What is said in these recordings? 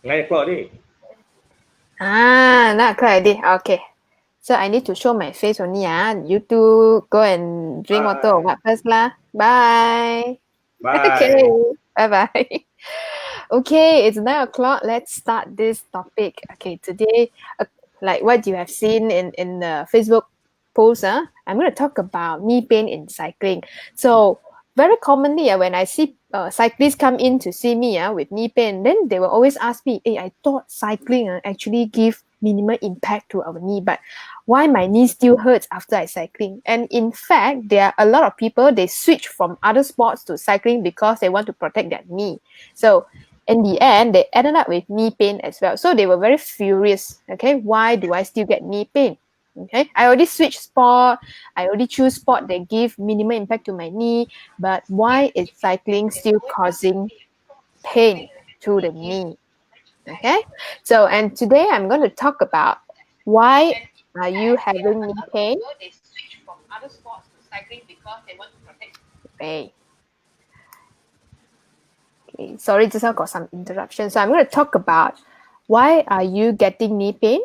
9 o'clock ni. Nak clear already. Okay. So I need to show my face only. You two go and drink water or what first lah. Bye. Okay. Bye. Bye-bye. Okay, it's 9 o'clock. Let's start this topic. Okay, today, like what you have seen in the Facebook post, I'm going to talk about knee pain in cycling. So very commonly, when I see cyclists come in to see me with knee pain, then they will always ask me, hey, I thought cycling actually give minimal impact to our knee, but why my knee still hurts after I cycling? And in fact, there are a lot of people, they switch from other sports to cycling because they want to protect their knee. So in the end, they ended up with knee pain as well. So they were very furious. Okay, why do I still get knee pain? Okay, I already switched sport. I already choose sport that give minimal impact to my knee. But why is cycling still causing pain to the knee? Okay, so and today I'm going to talk about why are you having knee pain? They switch from other sports to cycling because they want to protect. Okay, sorry, just now got some interruption. So I'm going to talk about why are you getting knee pain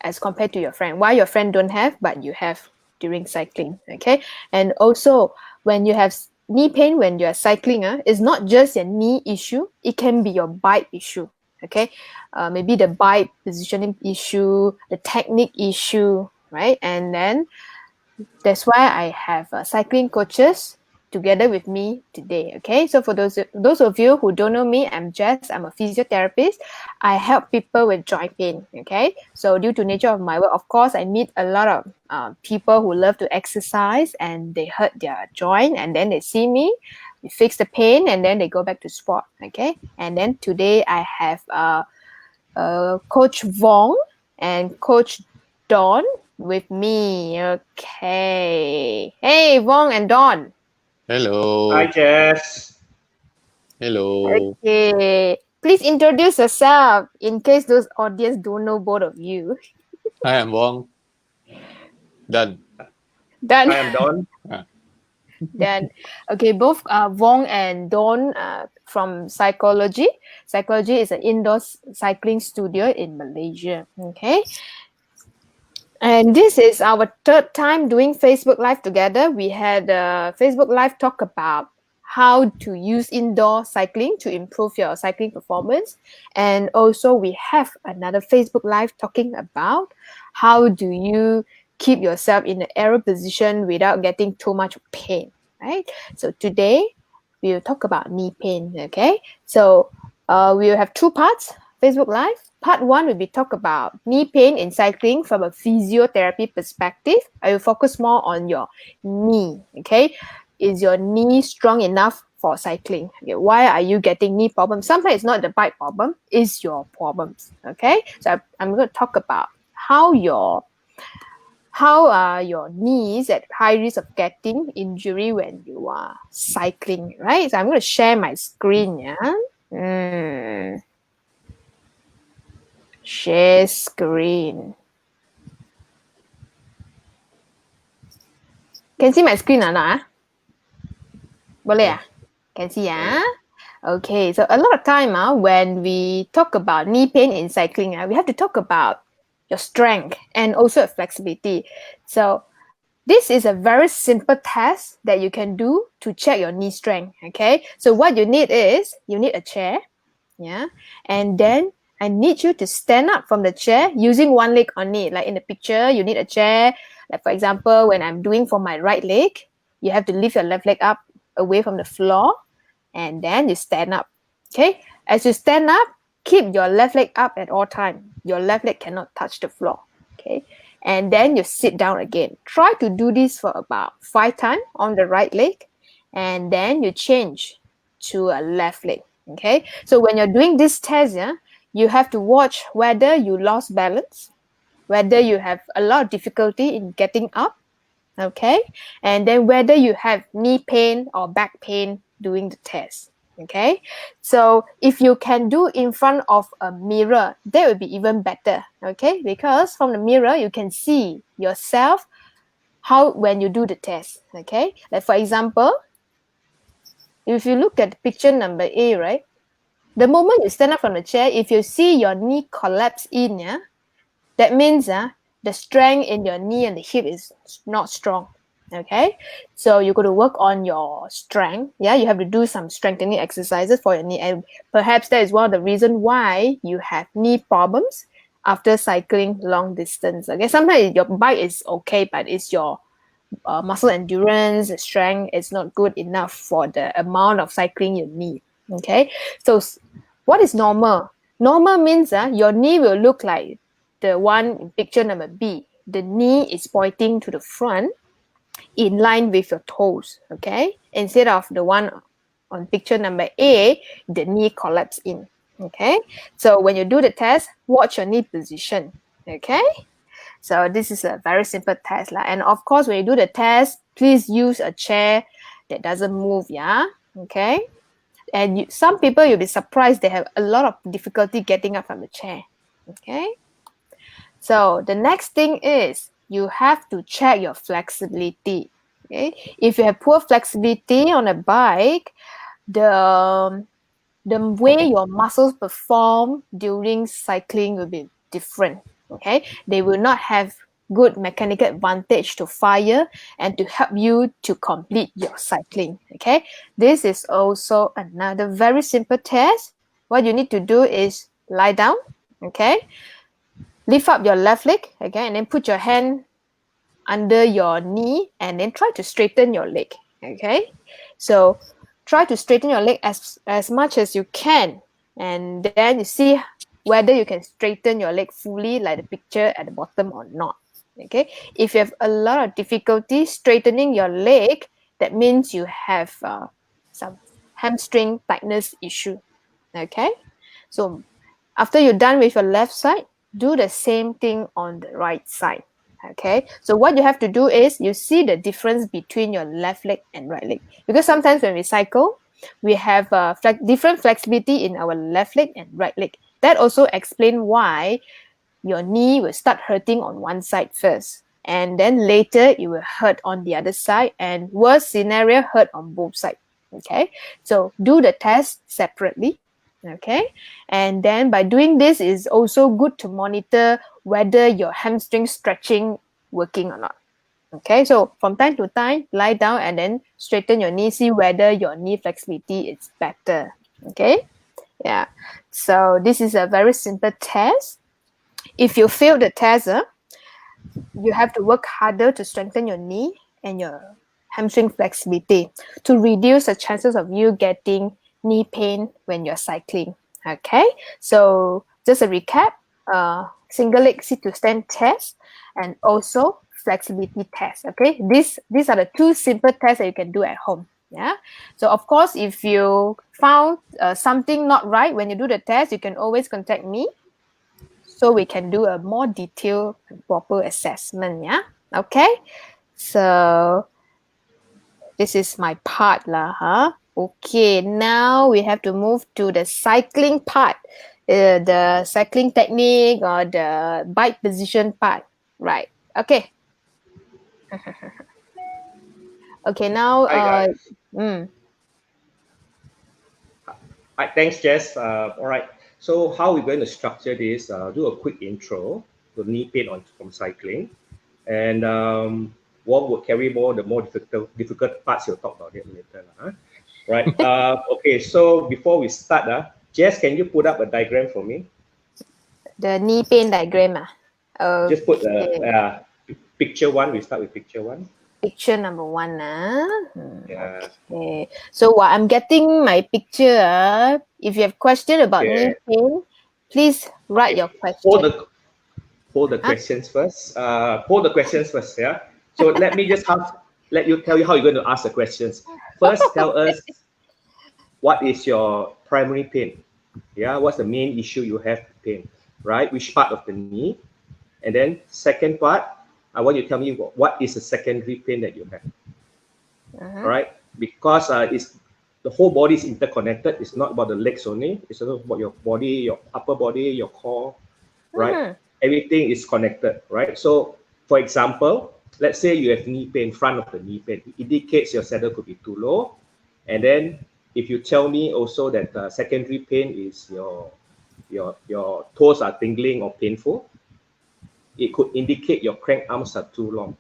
as compared to your friend. Why your friend don't have, but you have during cycling. Okay, and also when you have knee pain when you're cycling, it's not just a knee issue. It can be your bike issue. Okay, maybe the bike positioning issue, the technique issue, right? And then that's why I have cycling coaches together with me today. Okay, so for those of you who don't know me, I'm Jess. I'm a physiotherapist. I help people with joint pain. Okay, so due to nature of my work, of course, I meet a lot of people who love to exercise and they hurt their joint, and then they see me. We fix the pain, and then they go back to sport. Okay, and then today I have Coach Vong and Coach Don with me. Okay. Hey, Vong and Don. Hello. Hi, Jess. Hello. Okay. Please introduce yourself in case those audience don't know both of you. Hi, I'm Wong. Done. Done. I am Don. Then, okay, both Vong and Don from Psychology. Psychology is an indoor cycling studio in Malaysia. Okay. And this is our third time doing Facebook Live together. We had a Facebook Live talk about how to use indoor cycling to improve your cycling performance. And also we have another Facebook Live talking about how do you keep yourself in the aero position without getting too much pain, right? So today we will talk about knee pain, okay? So we will have two parts, Facebook Live. Part 1 will be talk about knee pain in cycling from a physiotherapy perspective. I will focus more on your knee, okay? Is your knee strong enough for cycling? Okay, why are you getting knee problems? Sometimes it's not the bike problem, it's your problems, okay? So I'm going to talk about how are your knees at high risk of getting injury when you are cycling, right? So I'm going to share my screen, yeah? Share screen. Can see my screen or not? Boleh ah? Can see Okay, so a lot of time when we talk about knee pain in cycling, we have to talk about your strength and also flexibility. So this is a very simple test that you can do to check your knee strength. Okay, so what you need is you need a chair, and then I need you to stand up from the chair using one leg only. Like in the picture, you need a chair. Like for example, when I'm doing for my right leg, you have to lift your left leg up away from the floor, and then you stand up. Okay, as you stand up, keep your left leg up at all time. Your left leg cannot touch the floor. Okay, and then you sit down again. Try to do this for about 5 times on the right leg, and then you change to a left leg. Okay, so when you're doing this test, you have to watch whether you lost balance, whether you have a lot of difficulty in getting up, okay, and then whether you have knee pain or back pain doing the test. Okay, so if you can do in front of a mirror, that would be even better. Okay, because from the mirror you can see yourself how when you do the test. Okay, like for example, if you look at picture number A, right, the moment you stand up from the chair, if you see your knee collapse in, yeah, that means the strength in your knee and the hip is not strong. Okay, so you're going to work on your strength. Yeah, you have to do some strengthening exercises for your knee, and perhaps that is one of the reasons why you have knee problems after cycling long distance. Okay, sometimes your bike is okay, but it's your muscle endurance, strength is not good enough for the amount of cycling you need. Okay, so what is normal? Normal means your knee will look like the one in picture number B. The knee is pointing to the front in line with your toes, okay? Instead of the one on picture number A, the knee collapse in, okay? So when you do the test, watch your knee position, okay? So this is a very simple test. And of course, when you do the test, please use a chair that doesn't move, yeah? Okay? And some people, you'll be surprised, they have a lot of difficulty getting up from the chair, okay? So the next thing is you have to check your flexibility. Okay, if you have poor flexibility on a bike, the way your muscles perform during cycling will be different. Okay, they will not have good mechanical advantage to fire and to help you to complete your cycling. Okay, this is also another very simple test. What you need to do is lie down. Okay, lift up your left leg, okay, and then put your hand under your knee and then try to straighten your leg, okay? So try to straighten your leg as much as you can, and then you see whether you can straighten your leg fully like the picture at the bottom or not, okay? If you have a lot of difficulty straightening your leg, that means you have some hamstring tightness issue, okay? So after you're done with your left side, do the same thing on the right side. Okay, so what you have to do is you see the difference between your left leg and right leg, because sometimes when we cycle, we have different flexibility in our left leg and right leg. That also explains why your knee will start hurting on one side first, and then later it will hurt on the other side, and worst scenario, hurt on both sides. Okay, so do the test separately. Okay, and then by doing this, is also good to monitor whether your hamstring stretching working or not. Okay, so from time to time, lie down and then straighten your knee, see whether your knee flexibility is better. Okay, yeah, so this is a very simple test. If you fail the test, you have to work harder to strengthen your knee and your hamstring flexibility to reduce the chances of you getting knee pain when you're cycling. Okay, so just a recap, single leg sit to stand test and also flexibility test. Okay, these are the two simple tests that you can do at home. Yeah, so of course, if you found something not right when you do the test, you can always contact me so we can do a more detailed and proper assessment. Yeah, okay, so this is my part lah, huh? Okay, now we have to move to the cycling part, the cycling technique or the bike position part, right? Okay. Okay, now, Hi, guys. mm, Hi, thanks, Jess. All right. So how we're going to structure this, do a quick intro to knee pain from cycling. And Wong will carry the more difficult parts. He'll talk about it later. Huh? Right. Okay, so before we start, Jess, can you put up a diagram for me? the knee pain diagram. Just put Okay. picture one. We start with picture one. Picture number one. Yeah. Okay. So while I'm getting my picture, if you have question about knee pain, please write your question. Hold the questions first. Hold the questions first. Yeah. So let me just tell you how you're going to ask the questions. First, tell us what is your primary pain. Yeah. What's the main issue you have pain, right? Which part of the knee? And then second part, I want you to tell me what is the secondary pain that you have. All right, because it's the whole body is interconnected. It's not about the legs only. It's also about your body, your upper body, your core, right? Everything is connected, right? So, for example, let's say you have knee pain, front of the knee pain. It indicates your saddle could be too low, and then if you tell me also that secondary pain is your toes are tingling or painful, it could indicate your crank arms are too long.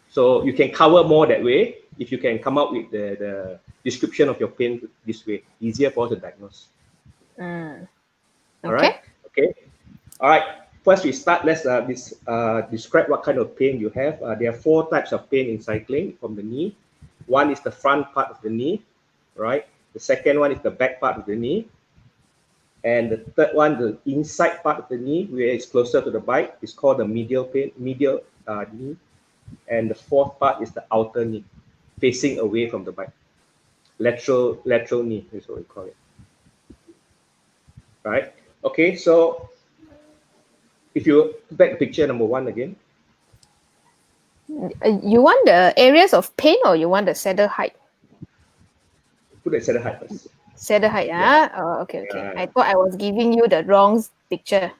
So you can cover more that way if you can come up with the description of your pain this way. Easier for us to diagnose. Okay. All right. Okay. All right. First, we start. Let's describe what kind of pain you have. There are 4 types of pain in cycling from the knee. One is the front part of the knee, right? The second one is the back part of the knee. And the third one, the inside part of the knee, where it's closer to the bike, is called the medial knee. And the fourth part is the outer knee, facing away from the bike. Lateral knee is what we call it. Right? Okay, so if you back picture number 1 again. You want the areas of pain or you want the saddle height? Put the saddle height first. Saddle height, Oh, okay. I thought I was giving you the wrong picture.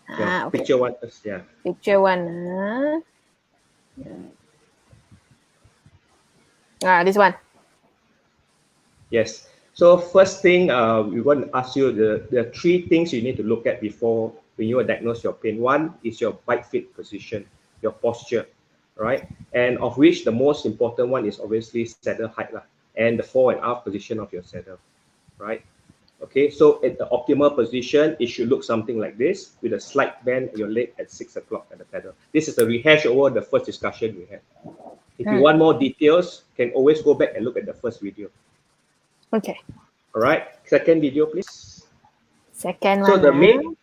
No, Okay. Picture 1 first, yeah. Picture 1. This one. Yes. So first thing, we want to ask you the 3 things you need to look at before when you diagnose your pain. One is your bike fit position, your posture, right? And of which the most important one is obviously saddle height and the fore and aft position of your saddle, right? Okay, so at the optimal position, it should look something like this with a slight bend at your leg at 6 o'clock at the pedal. This is a rehash over the first discussion we had. If you want more details, can always go back and look at the first video. Okay. All right, second video, please. Second one. So the main,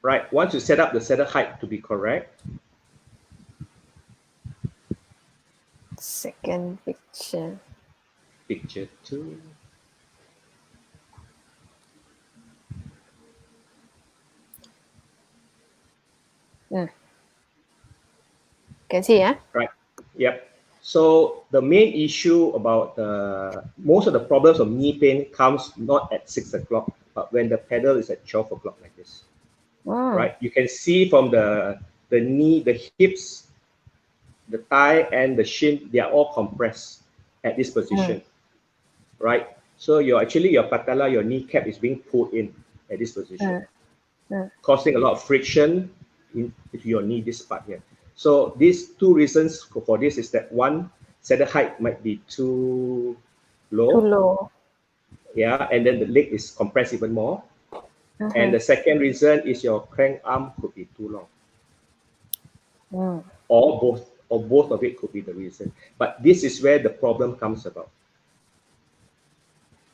right, once you set up the saddle height to be correct. Second picture. Picture 2. Can see, Right. Yep. So the main issue about most of the problems of knee pain comes not at 6 o'clock, but when the pedal is at 12 o'clock like this. Right. You can see from the knee, the hips, the thigh, and the shin, they are all compressed at this position. Right. So your patella, your kneecap is being pulled in at this position, causing a lot of friction into your knee, this part here. So these 2 reasons for this is that one, saddle height might be too low. Too low. Yeah, and then the leg is compressed even more. And the second reason is your crank arm could be too long. Or both of it could be the reason. But this is where the problem comes about.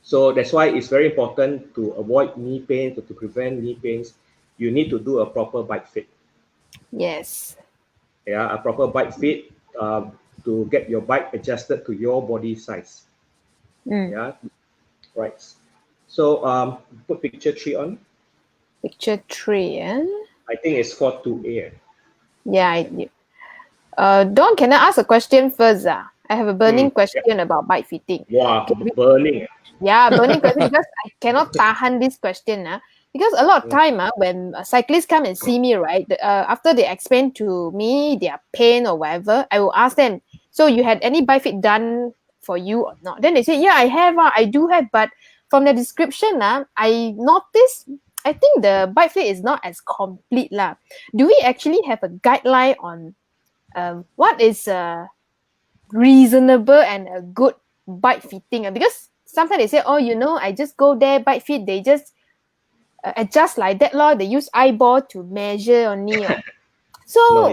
So that's why it's very important to avoid knee pain, to prevent knee pains. You need to do a proper bike fit. Yes. Yeah, a proper bike fit to get your bike adjusted to your body size. Yeah, right. So put picture 3 on. Picture 3, I think it's called 2A. Yeah. Don, can I ask a question first? I have a burning question about bike fitting. Wow, burning. Yeah, burning question because I cannot tahan this question. Because a lot of time when cyclists come and see me, right, after they explain to me their pain or whatever, I will ask them, so you had any bike fit done for you or not? Then they say, yeah, I have, I do have, but from the description, I noticed, I think the bike fit is not as complete. Do we actually have a guideline on what is reasonable and a good bike fitting? Because sometimes they say, oh, I just go there, bike fit, they just adjust like that they use eyeball to measure your knee. So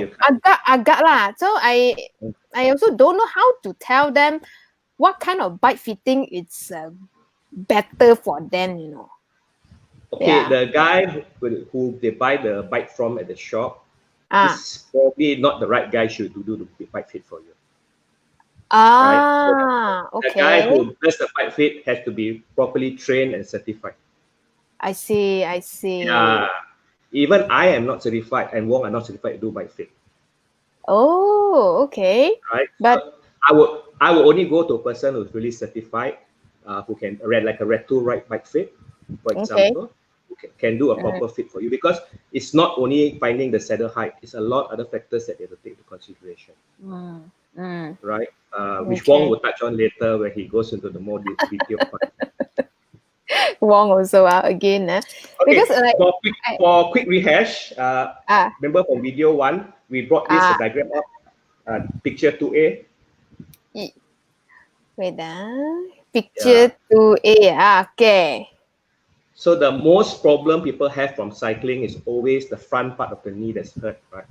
agak lah. So I also don't know how to tell them what kind of bike fitting is better for them, Okay, the guy who they buy the bike from at the shop is probably not the right guy to do the bike fit for you. Right? So okay. The guy who does the bike fit has to be properly trained and certified. I see. Yeah. Even I am not certified and Wong are not certified to do bike fit. Oh, okay. Right. But so I will only go to a person who's really certified, who can ride like a Red 2 bike fit, for example, can do a proper fit for you, because it's not only finding the saddle height, it's a lot other factors that you have to take into consideration, right? Which Wong will touch on later when he goes into the more detailed part. Wong also again. Okay, Because for quick rehash, remember from video 1, we brought this diagram up, picture 2A. Wait, picture 2A. Okay. So the most problem people have from cycling is always the front part of the knee that's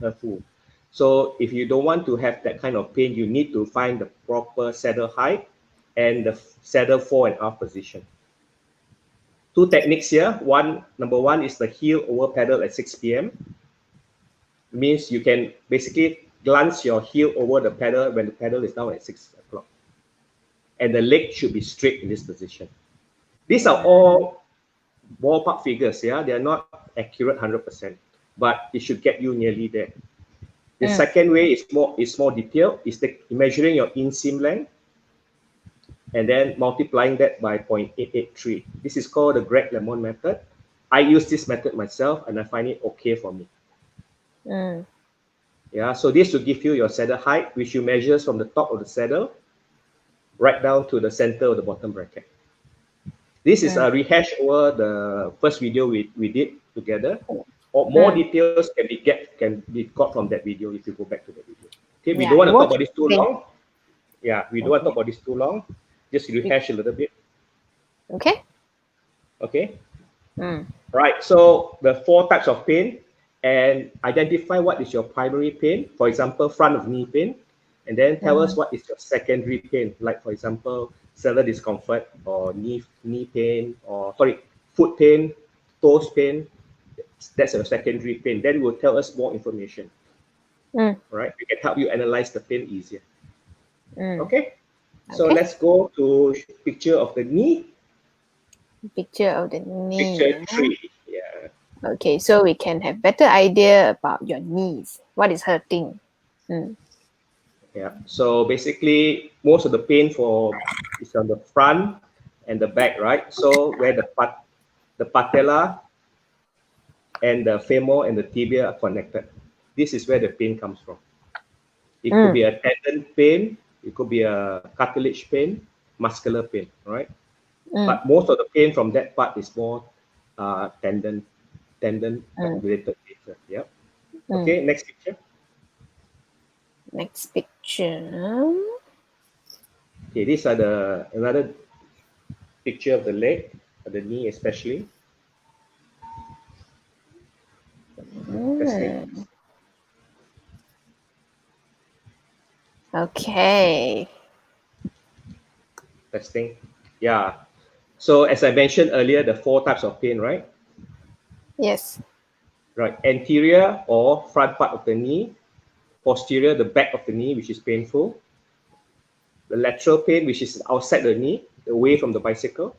hurtful. So if you don't want to have that kind of pain, you need to find the proper saddle height and the saddle fore and aft position. 2 techniques here. Number one is the heel over pedal at 6 p.m. It means you can basically glance your heel over the pedal when the pedal is down at 6 o'clock. And the leg should be straight in this position. These are all ballpark figures, they are not accurate 100%, but it should get you nearly there. The second way is more detailed, is measuring your inseam length and then multiplying that by 0.883. This is called the Greg LeMond method. I use this method myself and I find it okay for me. So this will give you your saddle height, which you measure from the top of the saddle right down to the center of the bottom bracket. This is a rehash over the first video we did together. Or more details can be got from that video if you go back to the video. Okay, we don't want to talk about this too long. We don't want to talk about this too long. Just rehash a little bit. Okay. Right. So the 4 types of pain, and identify what is your primary pain. For example, front of knee pain, and then tell us what is your secondary pain. Like for example, cellular discomfort or knee pain, or foot pain, toes pain. That's a secondary pain. Then it will tell us more information. Right? We can help you analyze the pain easier. Okay. So let's go to picture of the knee. Picture of the knee. Picture 3. Okay, so we can have better idea about your knees. What is hurting? So basically, most of the pain is on the front and the back, right? So where the patella and the femur and the tibia are connected. This is where the pain comes from. It could be a tendon pain, it could be a cartilage pain, muscular pain, right? But most of the pain from that part is more tendon related pain. Okay, next picture. Next picture. Okay, these are another picture of the leg, of the knee especially. Okay. Testing. So as I mentioned earlier, the 4 types of pain, right? Yes. Right. Anterior or front part of the knee. Posterior, the back of the knee, which is painful. The lateral pain, which is outside the knee, away from the bicycle.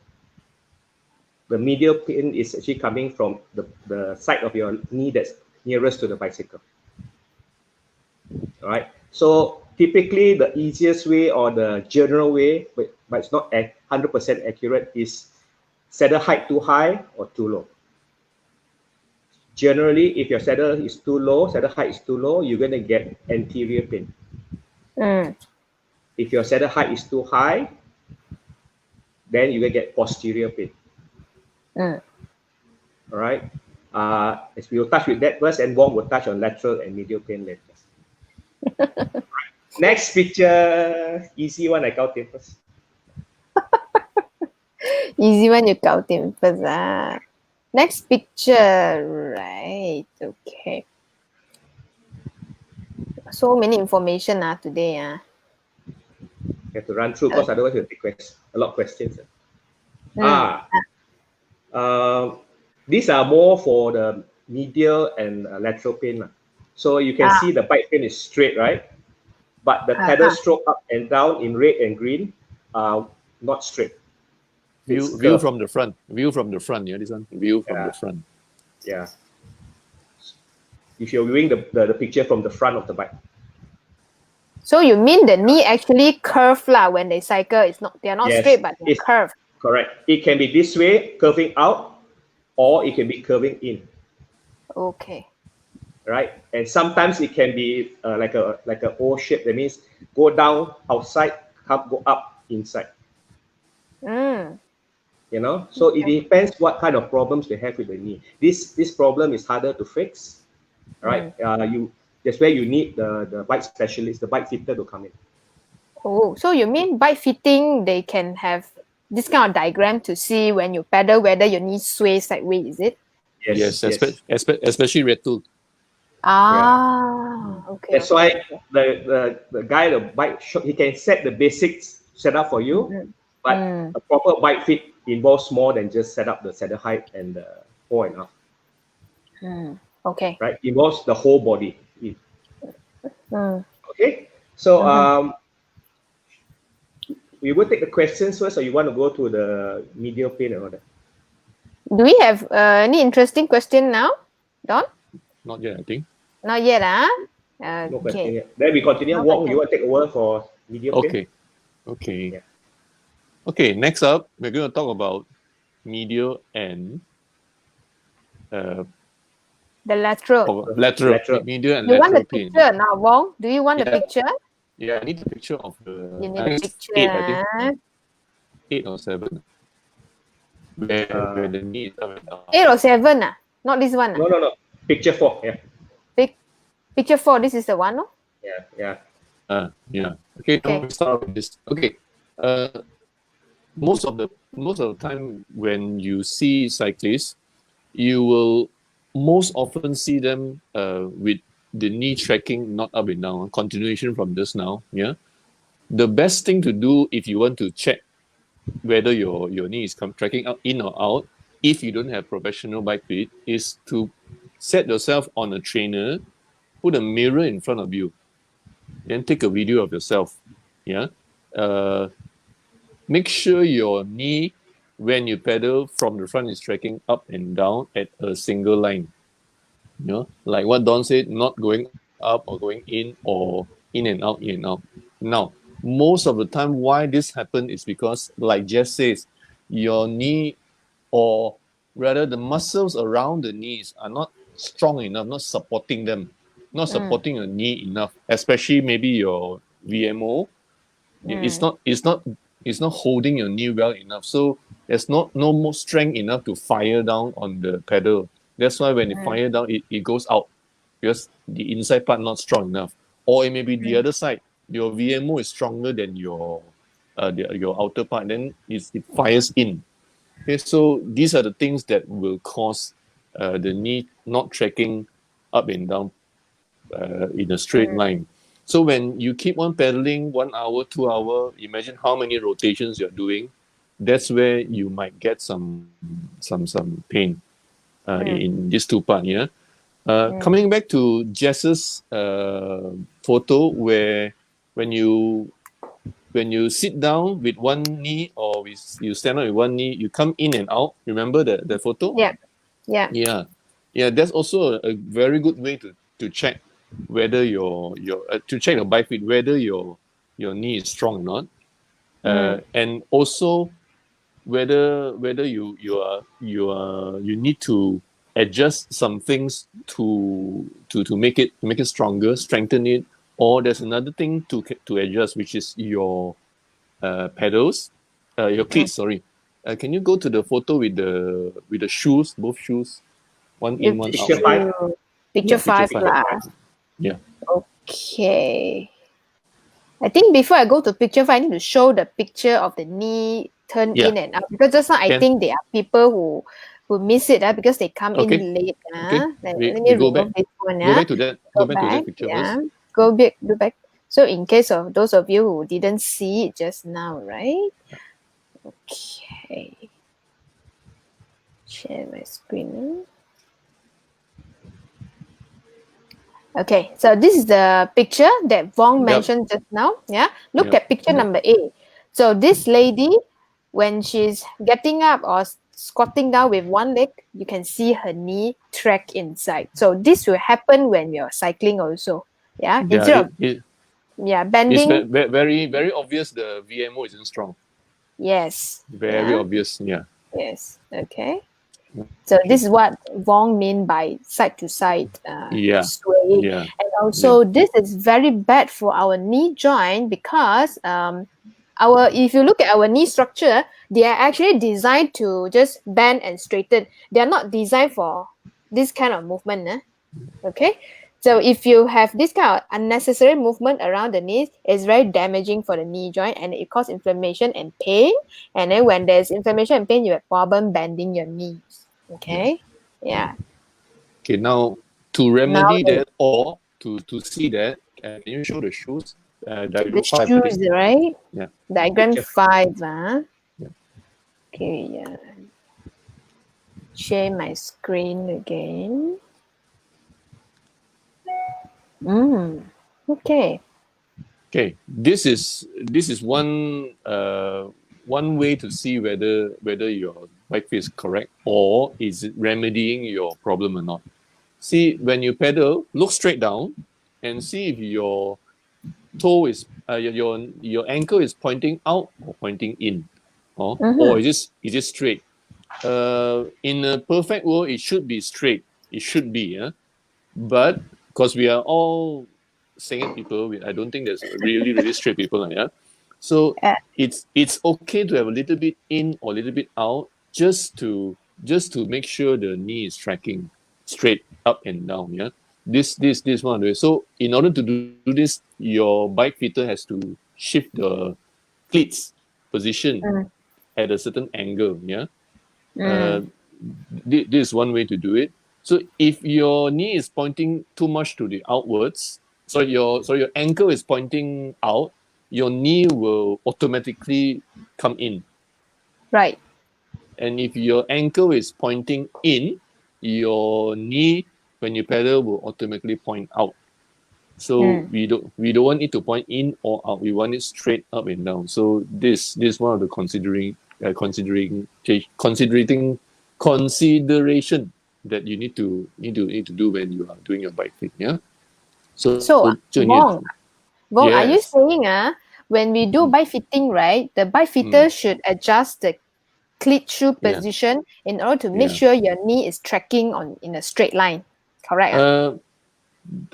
The medial pain is actually coming from the side of your knee that's nearest to the bicycle. All right. So typically, the easiest way or the general way, but it's not 100% accurate, is saddle height too high or too low. Generally, if your saddle is too low, saddle height is too low, you're going to get anterior pain. If your saddle height is too high, then you will get posterior pain. All right. As we will touch with that first, and Wong will touch on lateral and medial pain later. Next picture, easy one, I count him first. Easy one, you count him first. Next picture, right? Okay. So many information today. You have to run through because otherwise you'll take a lot of questions. These are more for the medial and lateral pain. So you can see the bike pain is straight, right? But the pedal stroke up and down in red and green are not straight. View from the front. View from the front. This one. View from the front. If you're viewing the picture from the front of the bike. So you mean the knee actually curve when they cycle? They're not straight, but they're curved. Correct. It can be this way, curving out, or it can be curving in, Okay. right? And sometimes it can be like a O shape. That means go down outside, go up inside. Mm. You know, so it depends what kind of problems they have with the knee. This problem is harder to fix, right? That's where you need the bike specialist, the bike fitter to come in. Oh, so you mean bike fitting, they can have this kind of diagram to see when you pedal whether your knee sways sideways, is it? Yes, yes. Especially Retul. Ah, okay. That's okay. why the guy, the bike shop, he can set the basics setup for you, but a proper bike fit involves more than just set up the saddle height and the fore and aft. Okay. Right? Involves the whole body. Mm. Okay. So we will take the questions first, or you want to go to the medial pain and all that? Do we have any interesting question now, Don? Not yet, I think. Not yet, No question okay. yet. Then we continue. No Wong, question. you want to take over for medial pain? Okay. Okay. Yeah. Okay, next up, we're going to talk about medial and The lateral. lateral. Lateral. Medial and You want lateral the pain. picture now, Wong? Do you want the Yeah. picture? Yeah, I need a picture of the. You I need a think it's picture. 8, I think. 8 or 7. Where the knee is up and down. 8 or 7? Not this one. No. Picture 4. Yeah. Picture 4, this is the one, no? Yeah. Yeah. Okay, Okay. now we start with this. Okay. Most of the time when you see cyclists, you will most often see them with the knee tracking not up and down. Continuation from just now. Yeah. The best thing to do if you want to check whether your knee is tracking up in or out, if you don't have professional bike fit, is to set yourself on a trainer, put a mirror in front of you, then take a video of yourself. Yeah. Make sure your knee, when you pedal from the front, is tracking up and down at a single line. You know, like what Don said, not going up or going in or in and out, in and out. Now, most of the time, why this happens is because, like Jess says, your knee, or rather the muscles around the knees, are not strong enough, not supporting them, not supporting your knee enough, especially maybe your VMO. It's not holding your knee well enough. So there's no more strength enough to fire down on the pedal. That's why when it fire down, it goes out because the inside part not strong enough. Or it may be the other side. Your VMO is stronger than your outer part. Then it fires in. Okay, so these are the things that will cause the knee not tracking up and down in a straight line. So when you keep on pedaling 1 hour, 2 hours, imagine how many rotations you're doing. That's where you might get some pain in these two parts. Yeah. Coming back to Jess's photo, where when you sit down with one knee or you stand up with one knee, you come in and out. Remember the photo? Yeah. That's also a very good way to check whether to check the bike fit, whether your knee is strong or not, and also whether you need to adjust some things to make it stronger, strengthen it, or there's another thing to adjust, which is your pedals, your cleats. Sorry, can you go to the photo with the shoes, both shoes, one in, one Picture out? 5. Picture Picture 5 5. lah. Yeah. Okay. I think before I go to picture 5, I need to show the picture of the knee turn Yeah. in and out, because just now I Can. think there are people who miss it because they come Okay. in late. Okay. Let We me go remove back. this one. Go back to that. Go back to that picture first. Go back. So in case of those of you who didn't see it just now, right? Okay. Share my screen. Okay, so this is the picture that Wong mentioned just now. Yeah, look at picture number 8. So this lady, when she's getting up or squatting down with one leg, you can see her knee track inside. So this will happen when you're cycling also. Yeah, instead of bending. It's very very obvious the VMO isn't strong. Yes. Very obvious. Yeah. Yes. Okay. So this is what Wong mean by side to side Yeah. sway. Yeah. And also this is very bad for our knee joint because if you look at our knee structure, they are actually designed to just bend and straighten. They are not designed for this kind of movement. Okay. So if you have this kind of unnecessary movement around the knees, it's very damaging for the knee joint and it causes inflammation and pain. And then when there's inflammation and pain, you have problem bending your knees. Okay. Yeah. Okay, now to Now remedy that or to see that, can you show the shoes? the Diagram 5, shoes, please. right? Yeah. Diagram Picture. 5. Yeah. Okay. Yeah. Share my screen again. Okay. Okay, this is one way to see whether your bike fit is correct or is it remedying your problem or not. See, when you pedal, look straight down and see if your toe is your ankle is pointing out or pointing in, or is it straight. In a perfect world, it should be straight. It should be, but because we are all singing people, I don't think there's really straight people like that. So Uh, it's okay to have a little bit in or a little bit out, just to make sure the knee is tracking straight up and down. Yeah, this one of the ways. So in order to do this, your bike fitter has to shift the cleats position at a certain angle. Yeah. This is one way to do it. So if your knee is pointing too much to the outwards, so your ankle is pointing out, your knee will automatically come in. right. And if your ankle is pointing in, your knee, when you pedal, will automatically point out. So we don't want it to point in or out. We want it straight up and down. So this is one of the consideration that you need to do when you are doing your bike fit. Yeah. So Wong, are you yes. saying when we do bike fitting, right, the bike fitter should adjust the cleat shoe Yeah. position in order to make Yeah. sure your knee is tracking in a straight line, correct?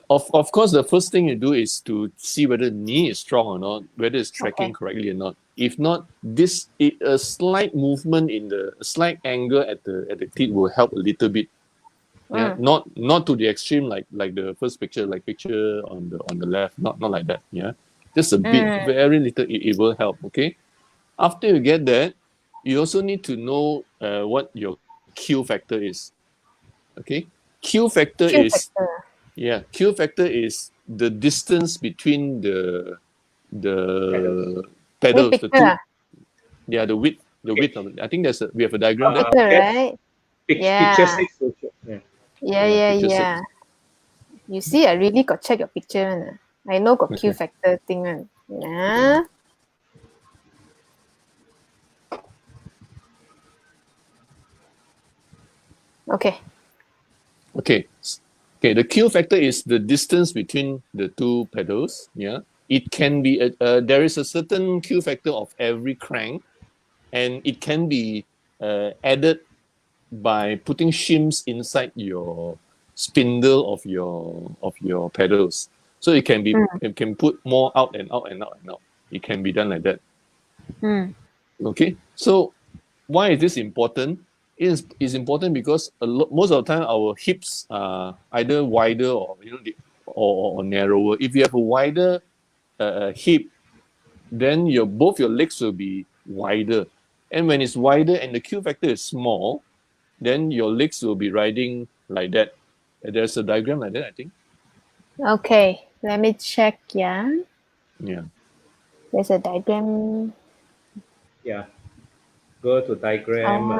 Of course, the first thing you do is to see whether the knee is strong or not, whether it's tracking Okay. correctly or not. If not, a slight movement a slight angle at the cleat will help a little bit. Yeah, not to the extreme like the first picture, like picture on the left, not like that. Yeah, just a bit, very little. It will help. Okay. After you get that, you also need to know what your Q factor is. Okay, Q factor Q is factor. Q factor is the distance between the pedals, Picture, the two. Yeah, the width of it. I think we have a diagram there. picture, Yes. right? Picture Yeah. 6 will show. Yeah. Yeah. Picture 6. You see, I really got check your picture. I know got Q factor thing. Yeah. Okay. Okay. Okay, the Q factor is the distance between the two pedals. Yeah, it can be there is a certain Q factor of every crank, and it can be added by putting shims inside your spindle of your pedals. So it can put more out and out and out and out. It can be done like that. Okay, so why is this important? It's important because most of the time our hips are either wider or or narrower. If you have a wider hip, then both your legs will be wider. And when it's wider and the Q factor is small, then your legs will be riding like that. There's a diagram like that, I think. Okay. Let me check. Yeah. Yeah. There's a diagram. Yeah. Go to diagram.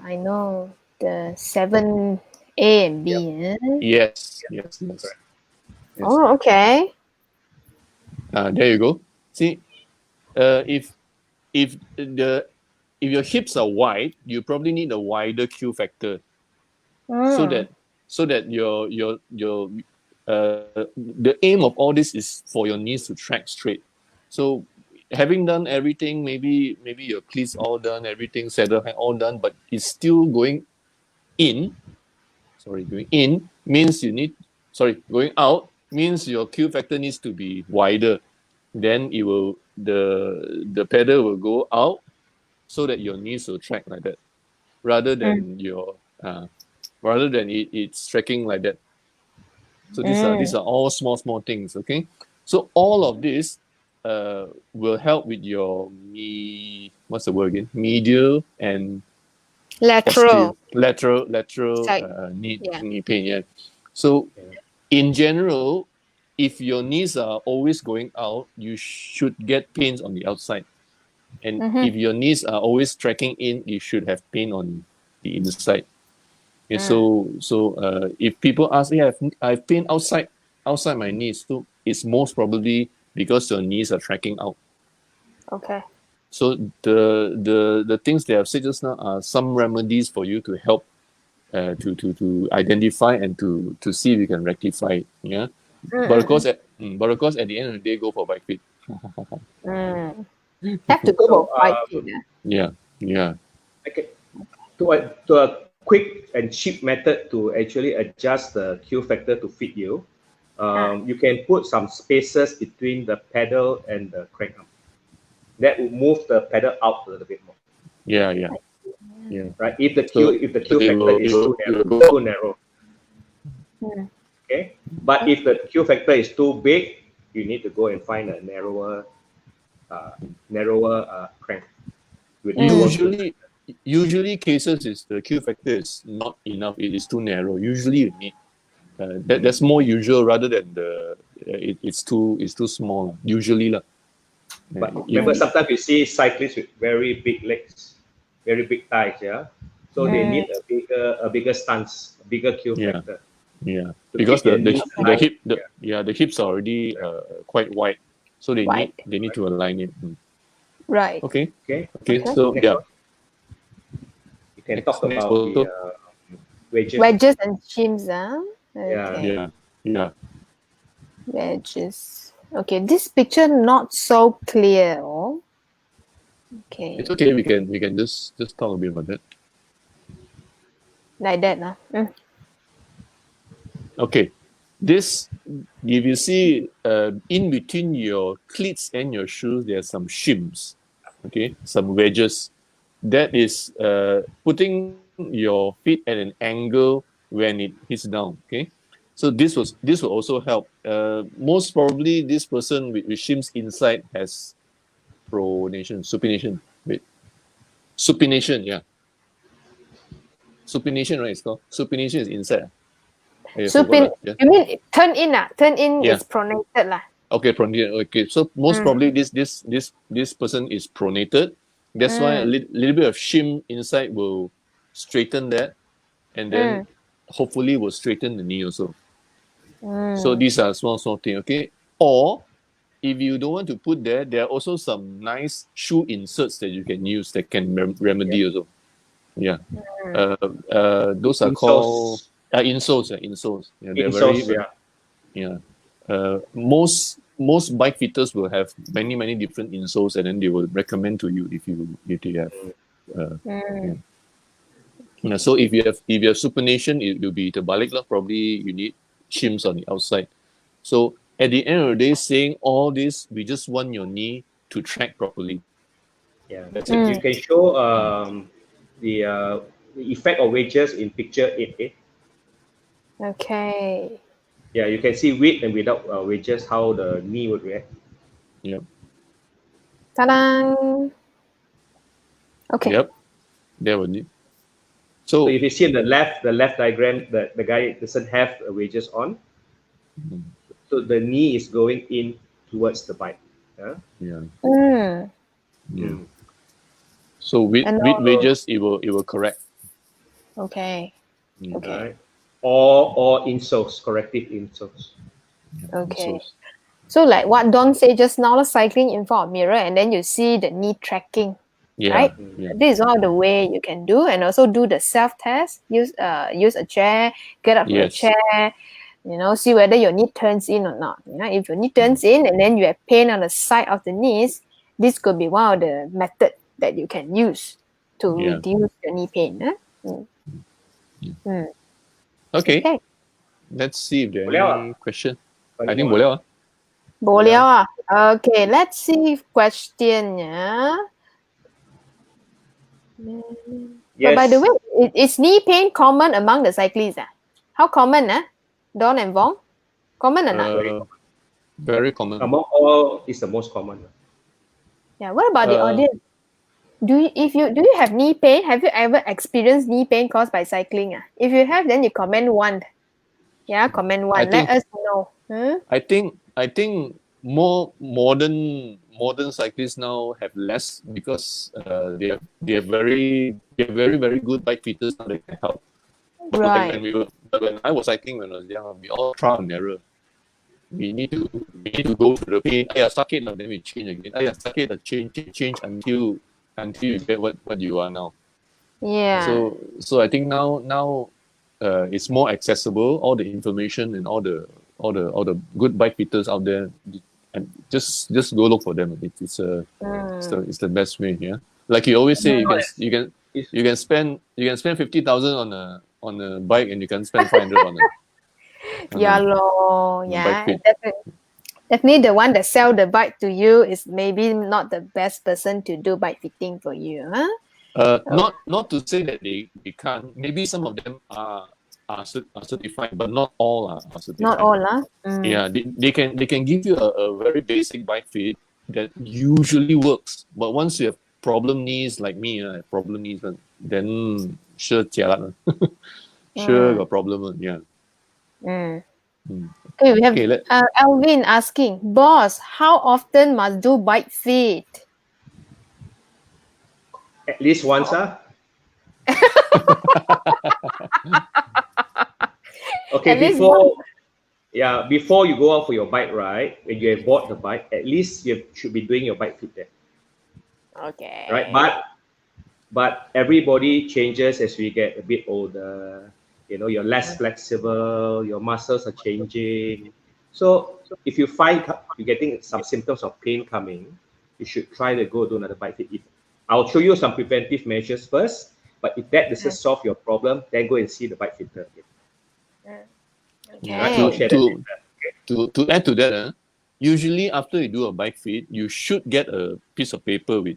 I know the 7A and B. Yes. Correct. Oh, okay. There you go. See, if your hips are wide, you probably need a wider Q factor, so that the aim of all this is for your knees to track straight. So having done everything, maybe your cleats all done, everything saddle all done, but it's still going in, going in means going out means your Q factor needs to be wider. Then the pedal will go out so that your knees will track like that, rather than it's tracking like that. So these are all small things. Okay, so all of this will help with your what's the word again? Medial and Lateral. lateral Side. knee pain. Yeah. So in general, if your knees are always going out, you should get pains on the outside. And if your knees are always tracking in, you should have pain on the inside. Yeah, so if people ask, I've pain outside my knees too, it's most probably because your knees are tracking out. Okay. So the things that I've said just now are some remedies for you to help to identify and to see if you can rectify it. Yeah. But of course at the end of the day, go for bike fit. Have to go for bike fit. Yeah. Okay. To a quick and cheap method to actually adjust the Q factor to fit you, you can put some spaces between the pedal and the crank arm. That will move the pedal out a little bit more. Yeah. Right. If the Q factor is too narrow. Okay. But if the Q factor is too big, you need to go and find a narrower crank. Usually cases is the Q factor is not enough. It is too narrow. Usually you need that's more usual rather than it's too small. Usually lah. But remember, sometimes you see cyclists with very big legs, very big thighs. Yeah, so they need a bigger stance, a bigger Q factor. Yeah, because the hips are already quite wide, so they need to align it. Right. Okay. So you can talk about the wedges and shims. Okay. Yeah. Wedges. Okay, this picture not so clear. Okay. It's okay. We can just talk a bit about that. Like that, Okay. This, if you see in between your cleats and your shoes, there are some shims. Okay, some wedges. That is putting your feet at an angle when it hits down. Okay, so this will also help. Most probably, this person with shims inside has supination. Wait, supination. Yeah, supination. Right? It's called supination is inside. You mean turn in? Turn in is pronated lah. Okay, pronated. Okay, so most probably this person is pronated. That's why a little bit of shim inside will straighten that, and then hopefully will straighten the knee also. So these are small things. Okay, or if you don't want to put there are also some nice shoe inserts that you can use that can remedy also. Yeah, those are called insoles. Yeah, they're very most bike fitters will have many different insoles, and then they will recommend to you if you have. So if you have supination, it will be terbalik lah. Probably you need shims on the outside. So at the end of the day, saying all this, we just want your knee to track properly. Yeah, that's it. You can show the effect of wedges in picture 8A. Okay. Yeah, you can see with and without wedges how the knee would react. Yep. Ta-da! Okay. Yep. There would need. So if you see in the left diagram, the guy doesn't have wedges on. So the knee is going in towards the bike. Yeah. So with wedges, it will correct. Okay. Okay. Right. Or insoles, corrective insoles. Okay. So like what Don said just now, cycling in front of mirror, and then you see the knee tracking. Right? Yeah. This is one of the way you can do, and also do the self-test. Use a chair, get up from the chair, see whether your knee turns in or not. If your knee turns in and then you have pain on the side of the knees, this could be one of the methods that you can use to reduce your knee pain. Okay, Okay. let's see if there Boleh are tak? any question. Bagi I think orang. boleh lah. Boleh ah. Okay, let's see questionnya. But by the way, is knee pain common among the cyclists? How common? Don and Vong? Common or not? Very common. Among all, is the most common. Yeah. What about the Uh, audience? Do you have knee pain? Have you ever experienced knee pain caused by cycling? If you have, then you comment one. Yeah, comment one. Let us know. I think more modern cyclists now have less because they are very good bike fitters now that can help. But Right. when I was cycling when I was young, we all trial and error. We need to go through the pain. Suck it, then we change again. Suck it, change until you get what you are now. Yeah. So I think now it's more accessible. All the information and all the good bike fitters out there, and just go look for them. It's the best way. Yeah, like you always say, you can spend 50,000 on a bike and you can spend 500 on yeah, lor. Yeah, bike fit. definitely the one that sell the bike to you is maybe not the best person to do bike fitting for you, huh? Not to say that they can't. Maybe some of them are certified, but not all are certified. Not all, Yeah, they can give you a very basic bike fit that usually works. But once you have problem knees like me, problem knees, then sure jialat. Sure got problem. Yeah. Okay, we have Alvin asking, boss, how often must do bike fit? At least once, Okay, At least before you go out for your bike ride, when you have bought the bike, at least you should be doing your bike fit there. Okay. Right, but everybody changes as we get a bit older. You know, you're less flexible, your muscles are changing. So if you find you're getting some symptoms of pain coming, you should try to go do another bike fit. I'll show you some preventive measures first, but if that doesn't solve your problem, then go and see the bike fitter. Okay. To add to that, usually after you do a bike fit, you should get a piece of paper with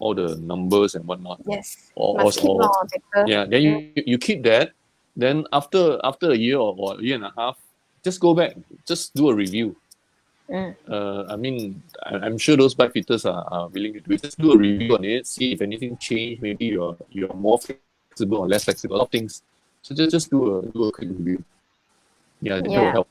all the numbers and whatnot. Yes. Must keep on paper. Yeah, then you keep that. Then after a year or a year and a half, just go back, just do a review. I mean, I'm sure those bike fitters are willing to do it. Just do a review on it, see if anything changed. Maybe you're more flexible or less flexible. A lot of things. So just do a quick review. Yeah, that will help.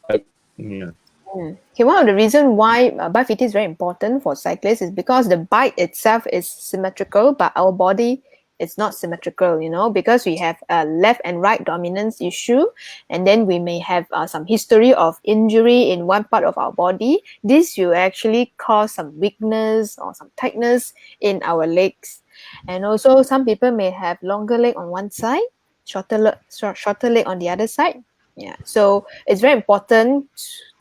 Yeah. Okay, one of the reasons why bike fitting is very important for cyclists is because the bike itself is symmetrical, but our body is not symmetrical, because we have a left and right dominance issue, and then we may have some history of injury in one part of our body. This will actually cause some weakness or some tightness in our legs. And also some people may have longer leg on one side, shorter leg on the other side. Yeah, so it's very important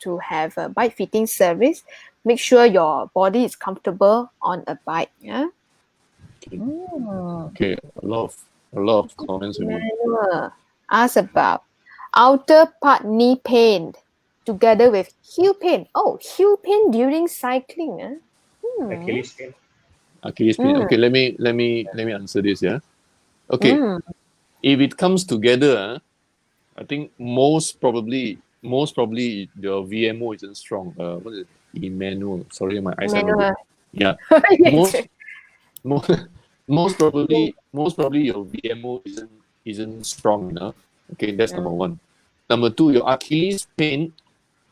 to have a bike fitting service. Make sure your body is comfortable on a bike. Yeah. Okay, a lot of comments. Ask about outer part knee pain together with heel pain. Oh, heel pain during cycling. Achilles pain. Achilles pain. Okay, let me answer this. Yeah. Okay. If it comes together, I think most probably your VMO isn't strong. What is it? Emmanuel. Sorry, my eyesight. Yeah. Most probably your VMO isn't strong enough. Okay, that's number one. Number two, your Achilles pain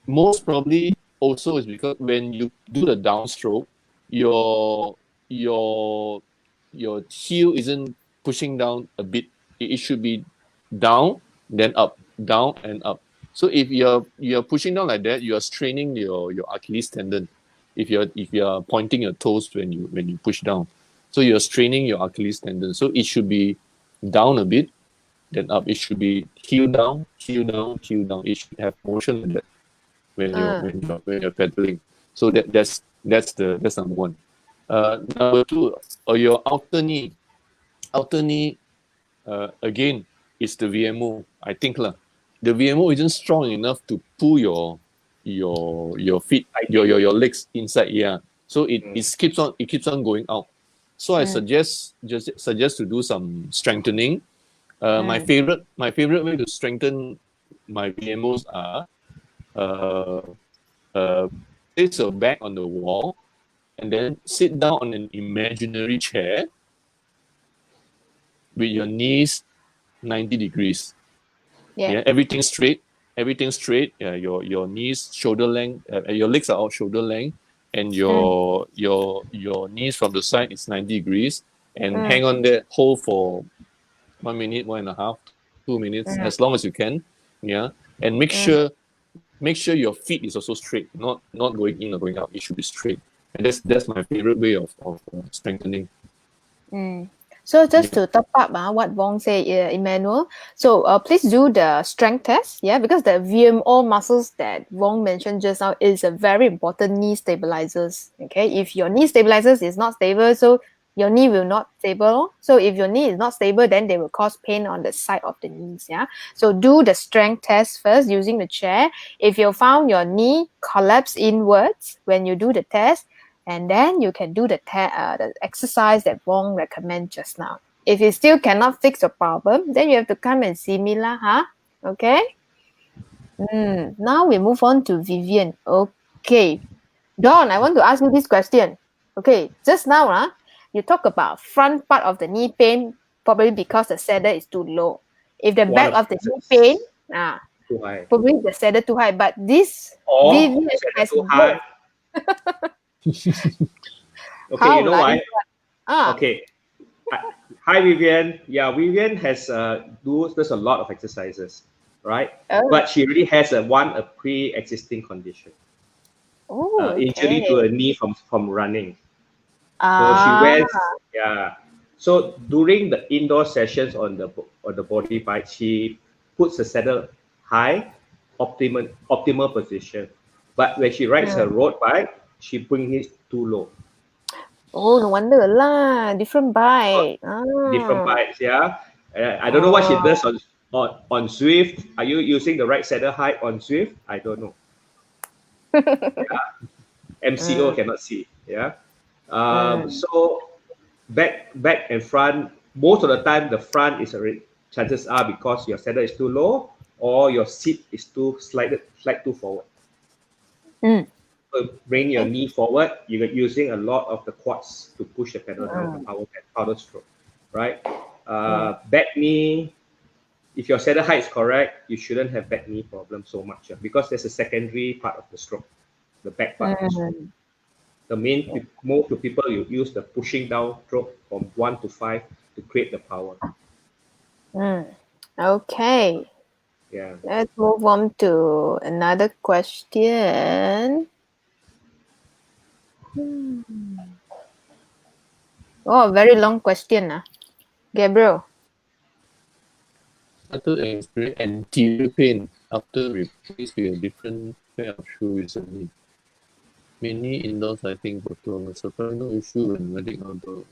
most probably also is because when you do the downstroke, your heel isn't pushing down a bit. It should be down, then up, down and up. So if you're pushing down like that, you are straining your Achilles tendon. If you're pointing your toes when you push down, so you're straining your Achilles tendon. So it should be down a bit, then up. It should be heel down, heel down, heel down. It should have motion like that when you're pedaling. So that's number one. Number two, your outer knee. Again, it's the VMO. I think lah. The VMO isn't strong enough to pull your feet, your legs inside. Yeah. So it keeps on going out. So I suggest to do some strengthening. My favorite way to strengthen my VMOs are place your back on the wall and then sit down on an imaginary chair with your knees 90 degrees. Yeah. Everything straight. Yeah, your knees shoulder length. Your legs are out shoulder length, and your knees from the side is 90 degrees. And hang on there, hold for 1 minute, 1.5, 2 minutes, as long as you can. Yeah, and make sure your feet is also straight, not going in or going out. It should be straight. And that's my favorite way of strengthening. So just to top up what Wong said, Emmanuel. So please do the strength test, because the VMO muscles that Wong mentioned just now is a very important knee stabilizers. Okay, if your knee stabilizers is not stable, so your knee will not stable. So if your knee is not stable, then they will cause pain on the side of the knees. So do the strength test first using the chair. If you found your knee collapse inwards when you do the test, and then you can do the exercise that Wong recommend just now. If you still cannot fix your problem, then you have to come and see me lah, Okay? Now we move on to Vivian. Okay. Dawn, I want to ask you this question. Okay, just now, you talk about front part of the knee pain, probably because the saddle is too low. If the back of the knee pain, too high. Probably the saddle too high. But this Vivian has too high. Okay, you know why? Okay. Hi, Vivian. Yeah, Vivian has does a lot of exercises, right? But she really has a pre-existing condition. Injury to her knee from running. So she wears, So during the indoor sessions on the body bike, she puts the saddle high, optimal position. But when she rides her road bike, she brings it too low. Oh, no wonder lah. Different bike. Different bikes, I don't know what she does on Zwift. Are you using the right saddle height on Zwift? I don't know. MCO cannot see. So back and front, most of the time the front is chances are because your saddle is too low or your seat is slide too forward. So bring your knee forward. You're using a lot of the quads to push the pedal down, the power stroke, right? Back knee. If your saddle height is correct, you shouldn't have back knee problem so much because there's a secondary part of the stroke, the back part of the stroke. The most of people you use the pushing down stroke from 1 to 5 to create the power. Okay. Yeah. Let's move on to another question. Oh, very long question. Gabriel. Started experience anterior pain after replaced with a different pair of shoes recently. Many indoors, I think, but no issue when riding outdoor.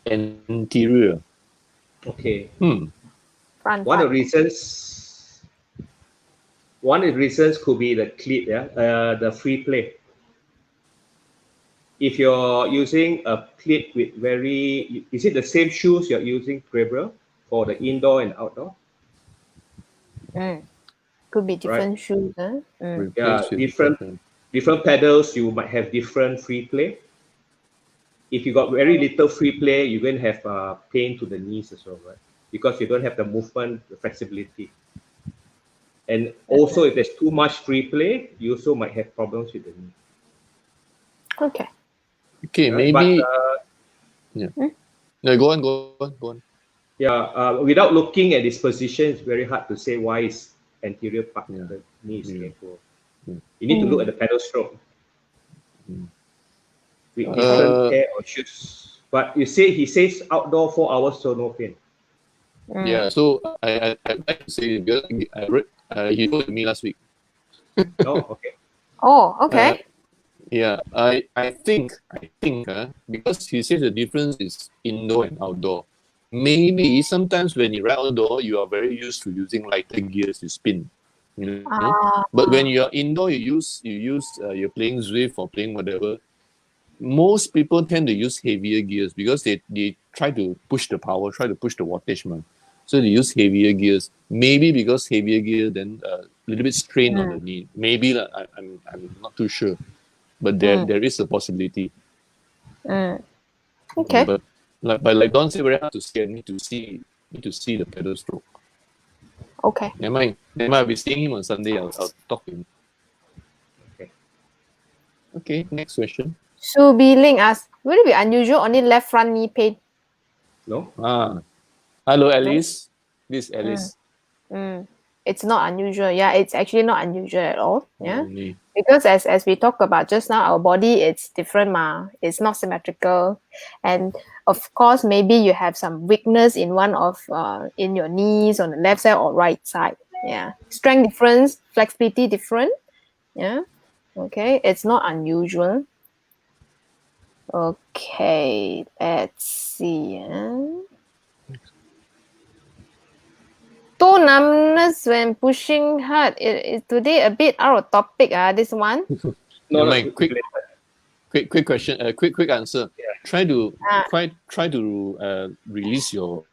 Anterior. Okay. Front One part. of the reasons could be the cleat, the free play. If you're using a cleat with is it the same shoes you're using, Gabriel, for the indoor and outdoor? Could be different shoes. Different pedals, you might have different free play. If you got very little free play, you're going to have pain to the knees as well, right? Because you don't have the movement, the flexibility. And also, if there's too much free play, you also might have problems with the knee. Okay, maybe. No, go on. Yeah, without looking at this position, it's very hard to say why is anterior part of the knee is painful. You need to look at the pedal stroke with different pair of shoes. But he says outdoor 4 hours, so no pain. Yeah, so I like to say because he told me last week. Okay. Oh, okay. I think because he says the difference is indoor and outdoor. Maybe sometimes when you ride outdoor, you are very used to using lighter gears to spin. You know? But when you're indoor, you're playing Zwift or playing whatever. Most people tend to use heavier gears because they try to push the power, try to push the wattage, man. So they use heavier gears. Maybe because heavier gear, then a little bit strain on the knee. Maybe I'm not too sure, but there is a possibility. Okay. But like Don said, very hard to see. I need to see the pedal stroke. Okay. Never mind. I'll be seeing him on Sunday. I'll talk to him. Okay. Next question. Su Bi Ling asks, will it be unusual only left front knee pain? No? Hello, Alice. This is Alice. It's not unusual. Yeah, it's actually not unusual at all. Yeah. Only. Because as we talked about just now, our body, it's different ma. It's not symmetrical. And of course, maybe you have some weakness in one of in your knees on the left side or right side. Yeah. Strength difference, flexibility different. Yeah. Okay. It's not unusual. Okay. Let's see. Toe numbness when pushing hard. It today a bit out of topic. This one. No, quick question. Quick answer. Yeah. Try to release your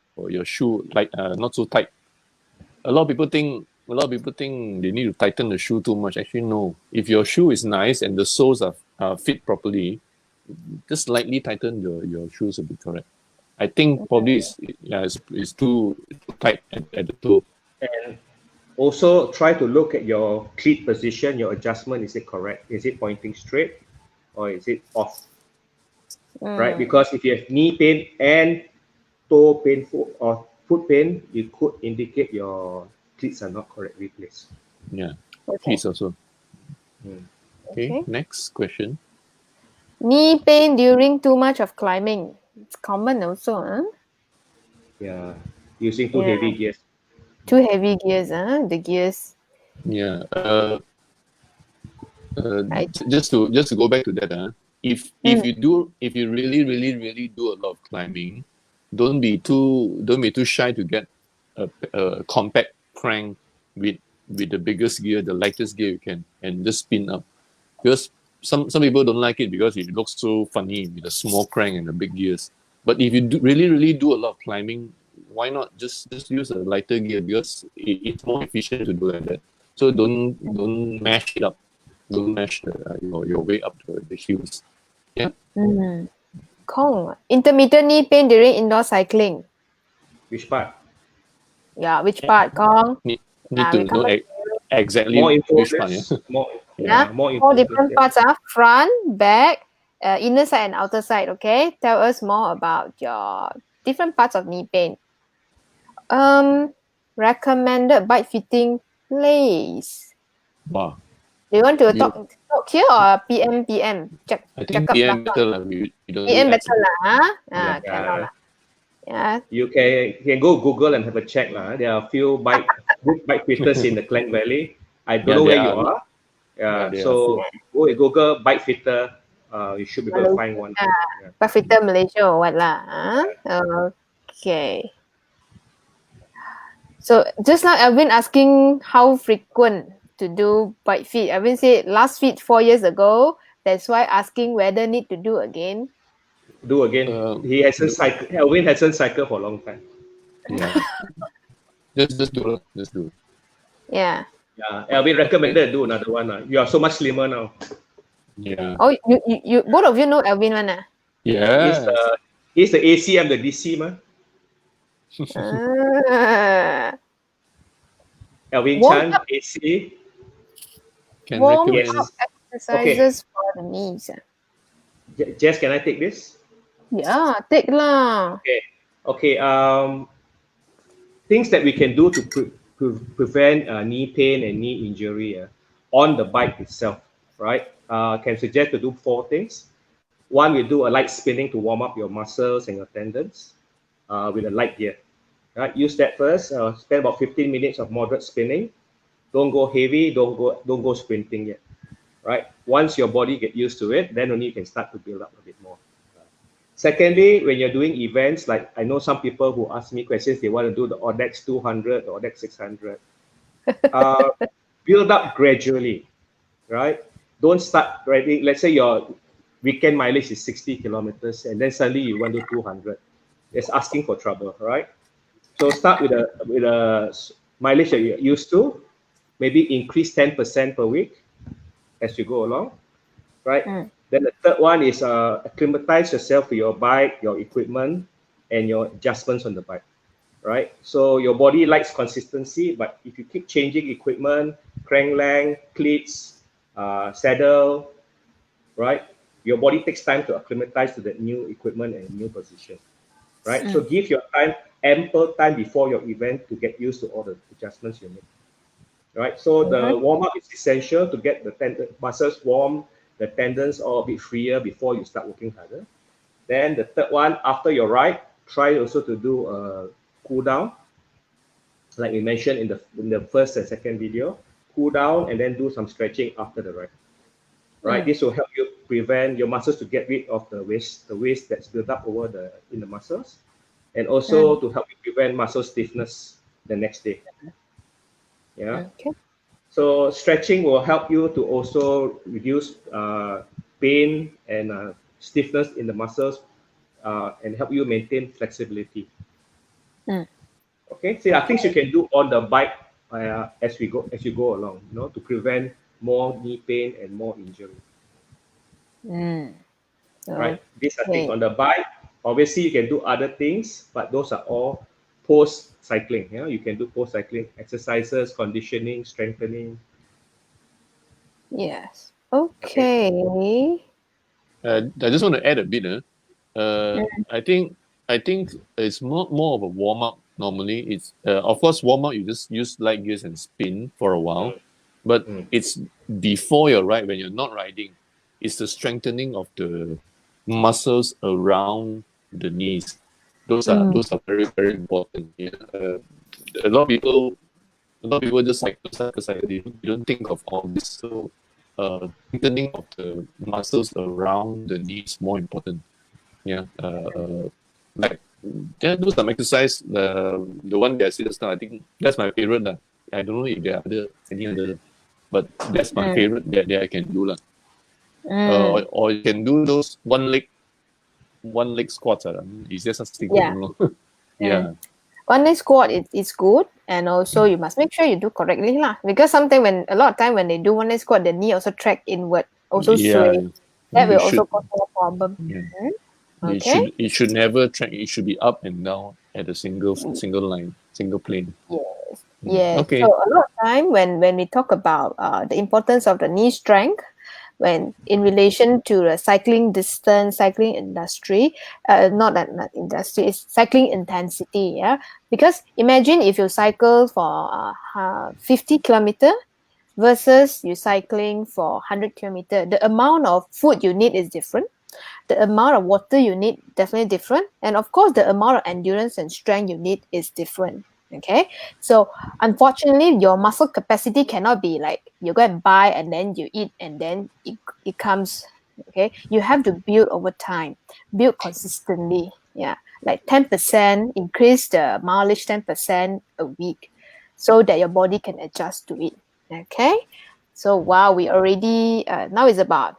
shoe like not so tight. A lot of people think they need to tighten the shoe too much. Actually, no. If your shoe is nice and the soles are fit properly, just slightly tighten your shoes will be correct. I think probably it's too tight at the toe. And also try to look at your cleat position, your adjustment. Is it correct? Is it pointing straight or is it off? Right? Because if you have knee pain and toe pain or foot pain, you could indicate your cleats are not correctly placed. Yeah. Okay. Please also. Okay. Next question. Knee pain during too much of climbing. It's common also, huh? Yeah. Using too heavy gears. Too heavy gears, the gears. Yeah. Just to go back to that, if you really do a lot of climbing, don't be too shy to get a compact crank with the biggest gear, the lightest gear you can, and just spin up. Because some people don't like it because it looks so funny with a small crank and the big gears. But if you really do a lot of climbing, why not just use a lighter gear because it's more efficient to do like that. So don't mash it up. Don't mash your way up the heels. Yeah. Kong. Intermittent knee pain during indoor cycling. Which part? Yeah, which part, Kong? Need to know exactly More which part. Yeah. More different parts are front, back, inner side and outer side. Okay, tell us more about your different parts of knee pain. Recommended bike fitting place. Wow. Do you want to talk here or PM? I think PM better. We don't PM really better lah. Yeah. Yeah. You can go Google and have a check lah. There are a few good bike fitters in the Klang Valley. I don't know where you are. Yeah, So go and Google bike fitter. You should be able to find one. Bike fitter Malaysia or what lah? Okay. So just now Alvin asking how frequent to do bike fit. Alvin said last fit 4 years ago. That's why asking whether need to do again. Do again. He hasn't cycled. Alvin hasn't cycled for a long time. Yeah. just do it. Yeah. Yeah. Alvin recommended do another one. You are so much slimmer now. Yeah. Oh, you both of you know Alvin one Yeah. He's the AC, I'm the DC, man. Alvin Chan, AC. Can warm recommend. up exercises for the knees. Jess, can I take this? Yeah, take lah. Okay. Things that we can do to prevent knee pain and knee injury on the bike itself, right? Can suggest to do 4 things. One, we do a light spinning to warm up your muscles and your tendons with a light gear. Right? Use that first. Spend about 15 minutes of moderate spinning. Don't go heavy. Don't go sprinting yet. Right? Once your body get used to it, then only you can start to build up a bit more. Secondly, when you're doing events, like I know some people who ask me questions, they want to do the Audex 200, the Audex 600. Build up gradually, right? Don't start riding. Let's say your weekend mileage is 60 kilometers, and then suddenly you want to do 200. It's asking for trouble, right? So start with a mileage that you're used to. Maybe increase 10% per week as you go along, right? Then the third one is acclimatize yourself to your bike, your equipment, and your adjustments on the bike, right? So your body likes consistency, but if you keep changing equipment, crank length, cleats, saddle, right? Your body takes time to acclimatize to the new equipment and new position, right? So give your time, ample time before your event to get used to all the adjustments you make, right? So the warm-up is essential to get the muscles warm, the tendons all a bit freer before you start working harder. Then the third one, after your ride, try also to do a cool down, like we mentioned in the first and second video. Cool down and then do some stretching after the ride. Right, this will help you prevent your muscles to get rid of the waste that's built up in the muscles, and also to help you prevent muscle stiffness the next day. Yeah. Okay. So stretching will help you to also reduce pain and stiffness in the muscles, and help you maintain flexibility. Okay. So there are things you can do on the bike as you go along, to prevent more knee pain and more injury. Right. These are things on the bike. Obviously, you can do other things, but those are all post cycling. You can do post cycling exercises, conditioning, strengthening. Yes. Okay. I just want to add a bit. I think it's more of a warm up. Normally, it's of course warm up. You just use light gears and spin for a while, but it's before your ride when you're not riding. It's the strengthening of the muscles around the knees. Those are very, very important. A lot of people just cycle. They don't think of all this. So strengthening of the muscles around the knees is more important. Do some exercise. The one that I see just now, I think that's my favorite. I don't know if there are any other, but that's my favorite that I can do. Or you can do those one leg squats. Is there such thing? Yeah. Yeah. One leg squat is good, and also you must make sure you do correctly because sometimes a lot of time when they do one leg squat, the knee also track inward, also sway. That will also cause more problem. Yeah. Okay. It should never track. It should be up and down at a single line, single plane. Yes. Yes. Okay. So a lot of time when we talk about the importance of the knee strength, when in relation to the cycling distance, cycling industry, not industry, it's cycling intensity. Yeah, because imagine if you cycle for 50 kilometer versus you cycling for 100 kilometer, the amount of food you need is different. The amount of water you need definitely different, and of course the amount of endurance and strength you need is different. Okay, so unfortunately your muscle capacity cannot be like you go and buy and then you eat and then it comes. Okay, you have to build over time, build consistently. Yeah, like 10% increase the mileage 10% a week so that your body can adjust to it. Okay, so wow, we already now is about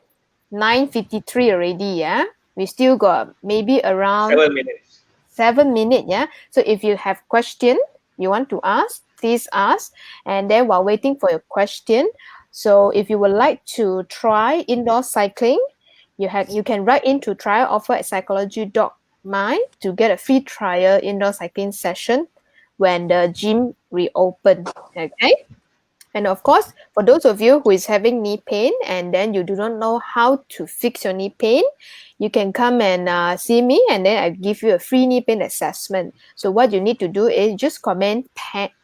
9:53 already. Yeah, we still got maybe around 7 minutes. 7 minutes. Yeah, so if you have question you want to ask, please ask. And then while waiting for your question, so if you would like to try indoor cycling, you can write into trial offer at psychology.my to get a free trial indoor cycling session when the gym reopen. Okay. And of course, for those of you who is having knee pain and then you do not know how to fix your knee pain, you can come and see me, and then I give you a free knee pain assessment. So what you need to do is just comment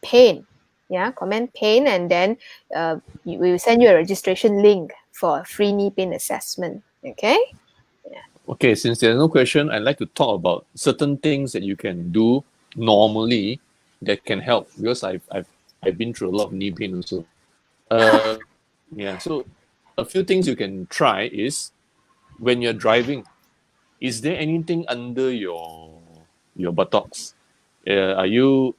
pain. Yeah, comment pain, and then we will send you a registration link for a free knee pain assessment. Okay? Okay, since there's no question, I'd like to talk about certain things that you can do normally that can help, because I've been through a lot of knee pain also. So a few things you can try is when you're driving, is there anything under your buttocks? Are you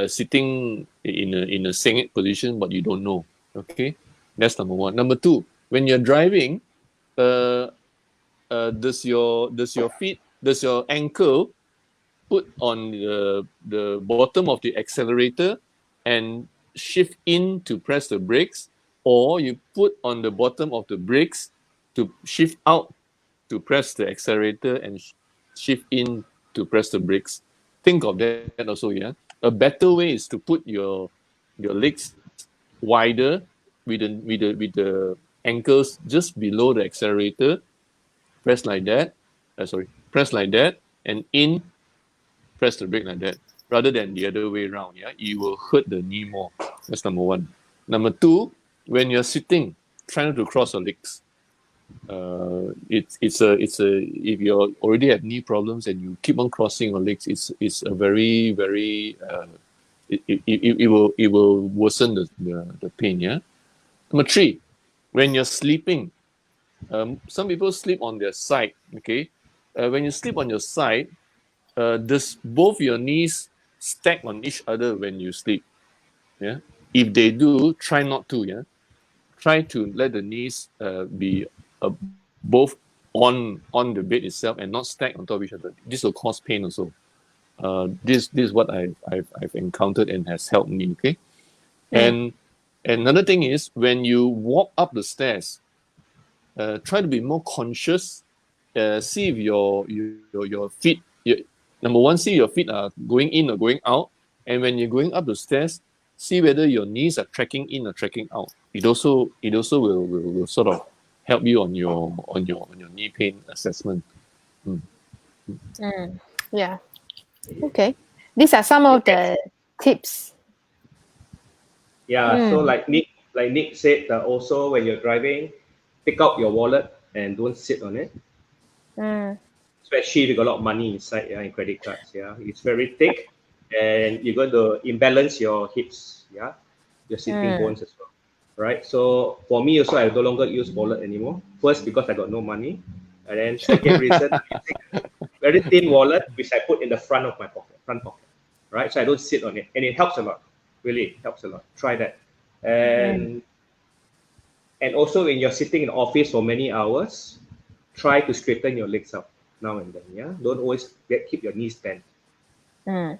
sitting in a sengit position, but you don't know? Okay, that's number one. Number two, when you're driving, does your ankle put on the bottom of the accelerator and shift in to press the brakes, or you put on the bottom of the brakes to shift out to press the accelerator and shift in to press the brakes? Think of that also, yeah. A better way is to put your legs wider with the ankles just below the accelerator. Press like that. Press like that, and in, press the brake like that, rather than the other way around. Yeah, you will hurt the knee more. That's number one. Number two, when you're sitting, try not to cross your legs. It's a if you already have knee problems and you keep on crossing your legs, it's a very it will worsen the pain. Yeah. Number three, when you're sleeping, some people sleep on their side. Okay, when you sleep on your side, does both your knees stack on each other when you sleep? Yeah. If they do, try not to. Yeah. Try to let the knees be both on the bed itself and not stacked on top of each other. This will cause pain also. This is what I've encountered and has helped me. Okay. And another thing is, when you walk up the stairs, try to be more conscious. See if your feet. Number one, see your feet are going in or going out, and when you're going up the stairs, see whether your knees are tracking in or tracking out. It also will sort of help you on your knee pain assessment. Yeah. Okay. These are some of the tips. Yeah. So like Nick said, also when you're driving, pick out your wallet and don't sit on it. Especially if you got a lot of money inside, in credit cards. Yeah, it's very thick, and you're going to imbalance your hips. Yeah, your sitting bones as well. Right. So for me also, I no longer use wallet anymore. First, because I got no money, and then second reason, I take a very thin wallet which I put in the front of my front pocket. Right. So I don't sit on it, and it helps a lot. Really helps a lot. Try that. And also when you're sitting in office for many hours, try to straighten your legs up now and then. Yeah, don't always keep your knees bent. Yeah,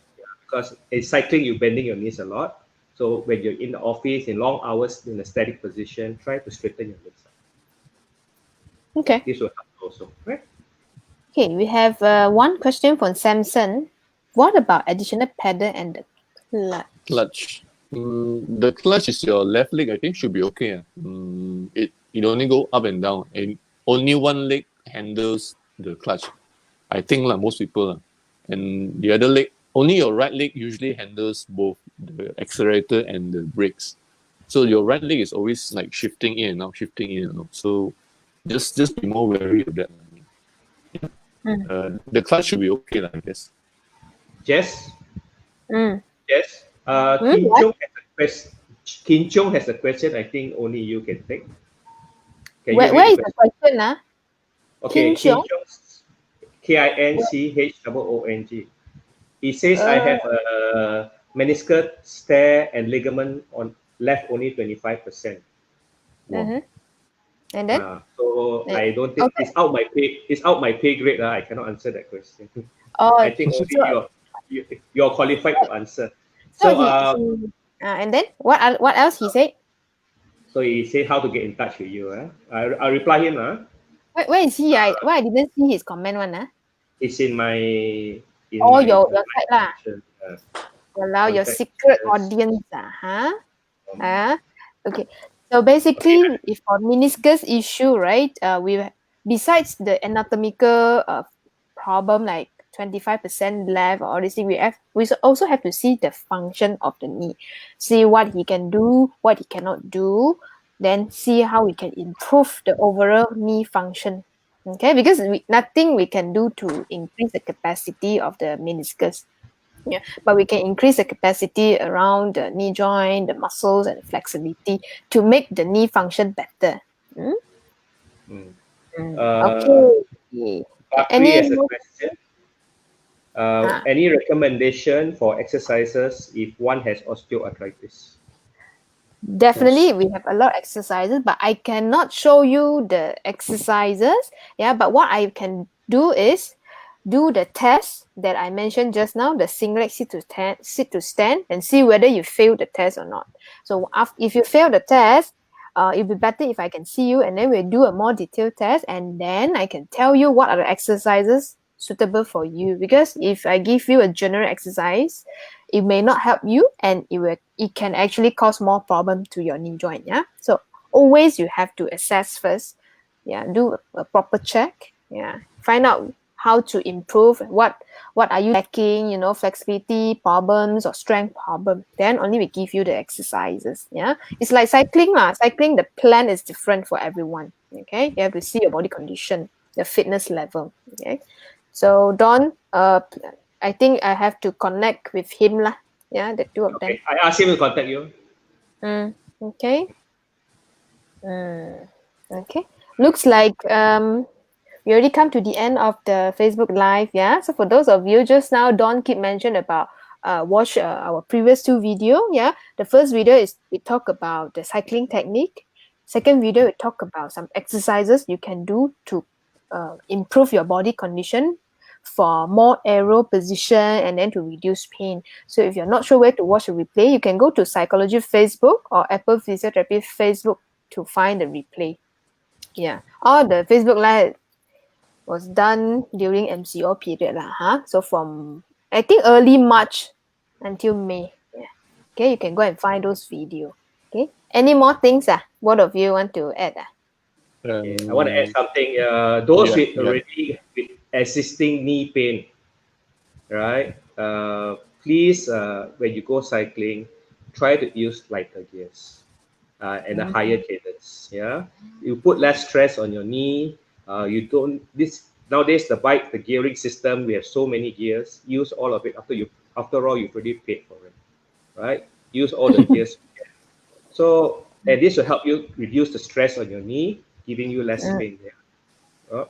because in cycling you're bending your knees a lot. So when you're in the office in long hours in a static position, try to straighten your legs up. Okay. This will help also. Right? Okay, we have one question from Samson. What about additional pedal and the clutch? Clutch. The clutch is your left leg. I think should be okay. It only go up and down, and only one leg handles the clutch. I think most people, and the other leg, only your right leg usually handles both the accelerator and the brakes. So your right leg is always like shifting in and out, shifting in and out. So just be more wary of that. The clutch should be okay, I guess. Jess? Yes. Kin Chong has a question. I think only you can take. Where is the question? Okay, Kin Chong. KINCHOONG. He says I have a meniscus tear and ligament on left only 25%. Wow. And then? So I don't think it's out my pay grade. I cannot answer that question. I think only you're qualified to answer. So and then what else he said? So he said how to get in touch with you. I'll reply him. Where is he? Why I didn't see his comment one? It's in my your side lah. Allow your secret audience. Okay. So basically, if for meniscus issue, right? We besides the anatomical problem like 25% left or this thing, we also have to see the function of the knee, see what he can do, what he cannot do, then see how we can improve the overall knee function. Okay, because nothing we can do to increase the capacity of the meniscus. Yeah, but we can increase the capacity around the knee joint, the muscles, and the flexibility to make the knee function better. Okay. Bakri has a more- question. Any recommendation for exercises if one has osteoarthritis? Definitely, we have a lot of exercises, but I cannot show you the exercises. Yeah, but what I can do is do the test that I mentioned just now, the Singlet sit to stand, and see whether you failed the test or not. So if you fail the test, it'd be better if I can see you, and then we'll do a more detailed test, and then I can tell you what are the exercises suitable for you. Because if I give you a general exercise, it may not help you, and it can actually cause more problem to your knee joint. Yeah, so always you have to assess first. Yeah, do a proper check. Yeah, find out how to improve, what are you lacking, flexibility problems or strength problem, then only we give you the exercises. Yeah, it's like cycling lah. Cycling, the plan is different for everyone. Okay, you have to see your body condition, your fitness level. Okay, so Don, I think I have to connect with him lah. Yeah, the two of them. Okay, I asked him to contact you. Okay. Okay. Looks like we already come to the end of the Facebook Live. Yeah. So for those of you just now, Don keep mentioned about watch our previous two video. Yeah. The first video is we talk about the cycling technique. Second video we talk about some exercises you can do to improve your body condition for more aero position and then to reduce pain. So if you're not sure where to watch the replay, you can go to Psychology Facebook or Apple Physiotherapy Facebook to find the replay. Yeah. All the Facebook Live was done during MCO period lah, huh? So from I think early March until May. Yeah. Okay, you can go and find those video. Okay. Any more things? What of you want to add? Okay, I want to add something. Those with yeah. already with existing knee pain, right? Please, when you go cycling, try to use lighter gears and a higher cadence. Yeah, you put less stress on your knee. You don't nowadays the gearing system. We have so many gears. Use all of it after all you've already paid for it, right? Use all the gears. So and this will help you reduce the stress on your knee, giving you less pain there.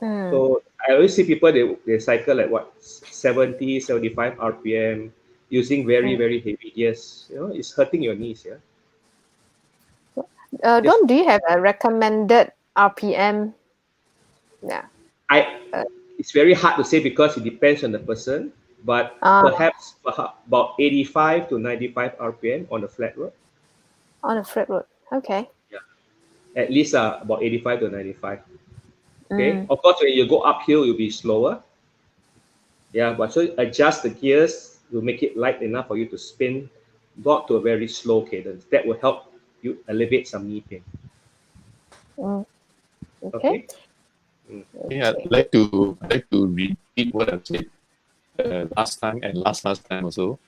So I always see people they cycle at 70, 75 RPM using very heavy gears. It's hurting your knees. Yeah. Don, do you have a recommended RPM? Yeah. It's very hard to say because it depends on the person, but perhaps about 85 to 95 RPM on a flat road. On a flat road. Okay. Yeah. At least about 85 to 95. Okay. Of course, when you go uphill, you'll be slower. Yeah, but so adjust the gears to make it light enough for you to spin, not to a very slow cadence. That will help you alleviate some knee pain. Okay. Yeah, I'd like to repeat what I said last time and last time also.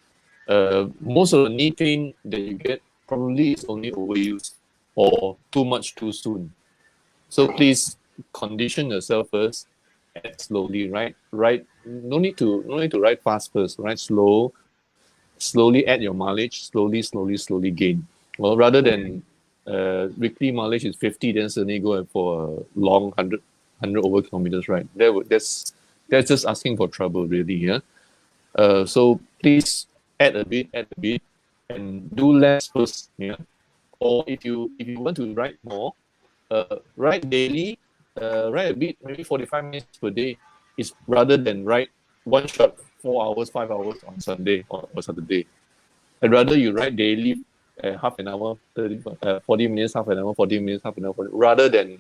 Most of the knee pain that you get probably is only overuse or too much too soon. So please condition yourself first, add slowly, right? No need to ride fast first, right? Slowly add your mileage, slowly gain. Well, rather than weekly mileage is 50, then suddenly go for a long 100 over kilometers, right? That's just asking for trouble, really. Yeah. So please add a bit, and do less first. Yeah. Or if you want to ride more, ride daily, ride a bit, maybe 45 minutes per day, is rather than ride one shot 4 hours, 5 hours on Sunday or Saturday. I'd rather you ride daily half an hour, 40 minutes, half an hour, 40 minutes, half an hour, rather than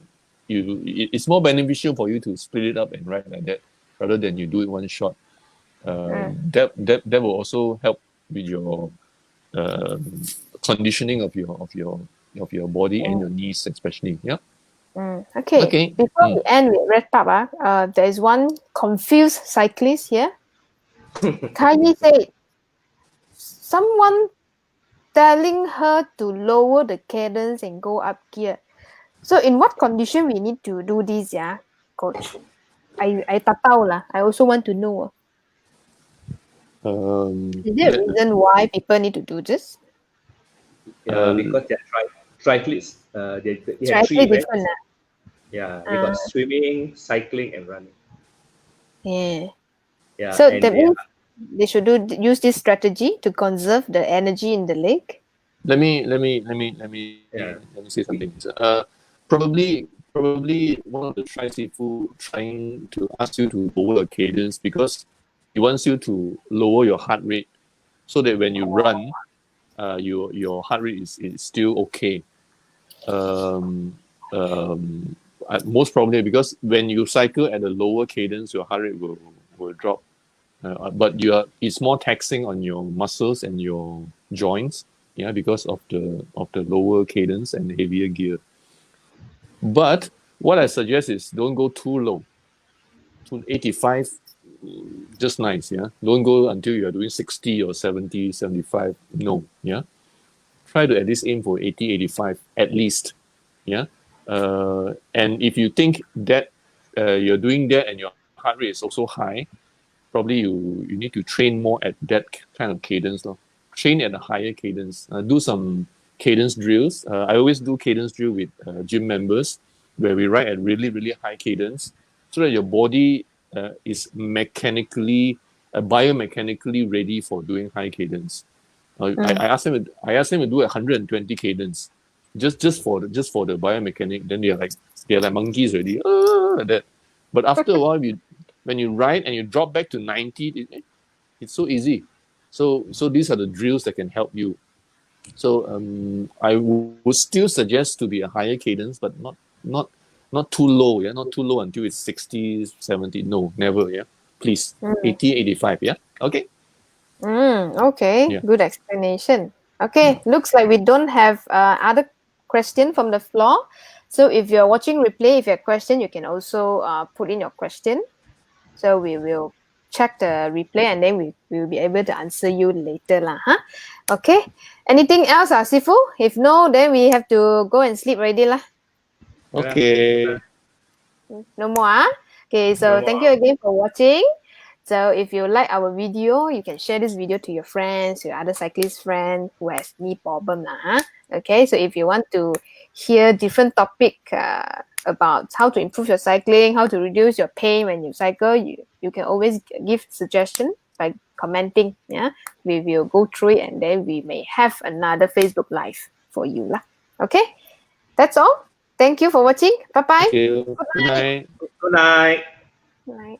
it's more beneficial for you to split it up and ride like that, rather than you do it one shot. That will also help with your conditioning of your body and your knees, especially. Yeah. Okay. Before we end with wrap up, there is one confused cyclist here. Kayi said, someone telling her to lower the cadence and go up gear. So in what condition we need to do this, yeah, coach? I tak tahu lah. I also want to know. Is there a reason why people need to do this? Yeah, because they're triathletes. They have three events. Different. Yeah, they got swimming, cycling, and running. Yeah. Yeah. So and that yeah, means they should use this strategy to conserve the energy in the leg. Let me Yeah. say something. Probably one of the Sifu trying to ask you to lower the cadence because he wants you to lower your heart rate so that when you run, your heart rate is still okay. Um, Most probably because when you cycle at a lower cadence, your heart rate will drop. But it's more taxing on your muscles and your joints, yeah, because of the lower cadence and heavier gear. But what I suggest is don't go too low. To 85, just nice, yeah. Don't go until you are doing 60 or 70, 75. No, yeah. Try to at least aim for 80, 85 at least, yeah. And if you think that you're doing that and your heart rate is also high, probably you need to train more at that kind of cadence. Train at a higher cadence. Do some cadence drills. I always do cadence drill with gym members where we ride at really, really high cadence so that your body is biomechanically ready for doing high cadence. I asked them to do 120 cadence just for the biomechanic. Then they're like monkeys already, like that. But after a while, when you ride and you drop back to 90, it's so easy. So these are the drills that can help you. So I would still suggest to be a higher cadence, but not too low. Yeah, not too low until it's 60, 70. No, never. Yeah, please 80, 85. Yeah, okay. Okay, Yeah. good explanation. Okay, looks like we don't have other question from the floor. So if you're watching replay, if you have a question, you can also put in your question. So we will check the replay and then we will be able to answer you later lah. Huh? Okay. Anything else, Sifu? If no, then we have to go and sleep already lah. Okay. No more. Okay, so No thank more. you again for watching. So if you like our video, you can share this video to your friends, your other cyclist friend who has knee problem lah. Huh? Okay, so if you want to hear different topic about how to improve your cycling, how to reduce your pain when you cycle, you can always give suggestion by commenting. Yeah, we will go through it and then we may have another Facebook Live for you lah. Okay, that's all. Thank you for watching. Bye bye. Thank you. Good night. Good night. Bye.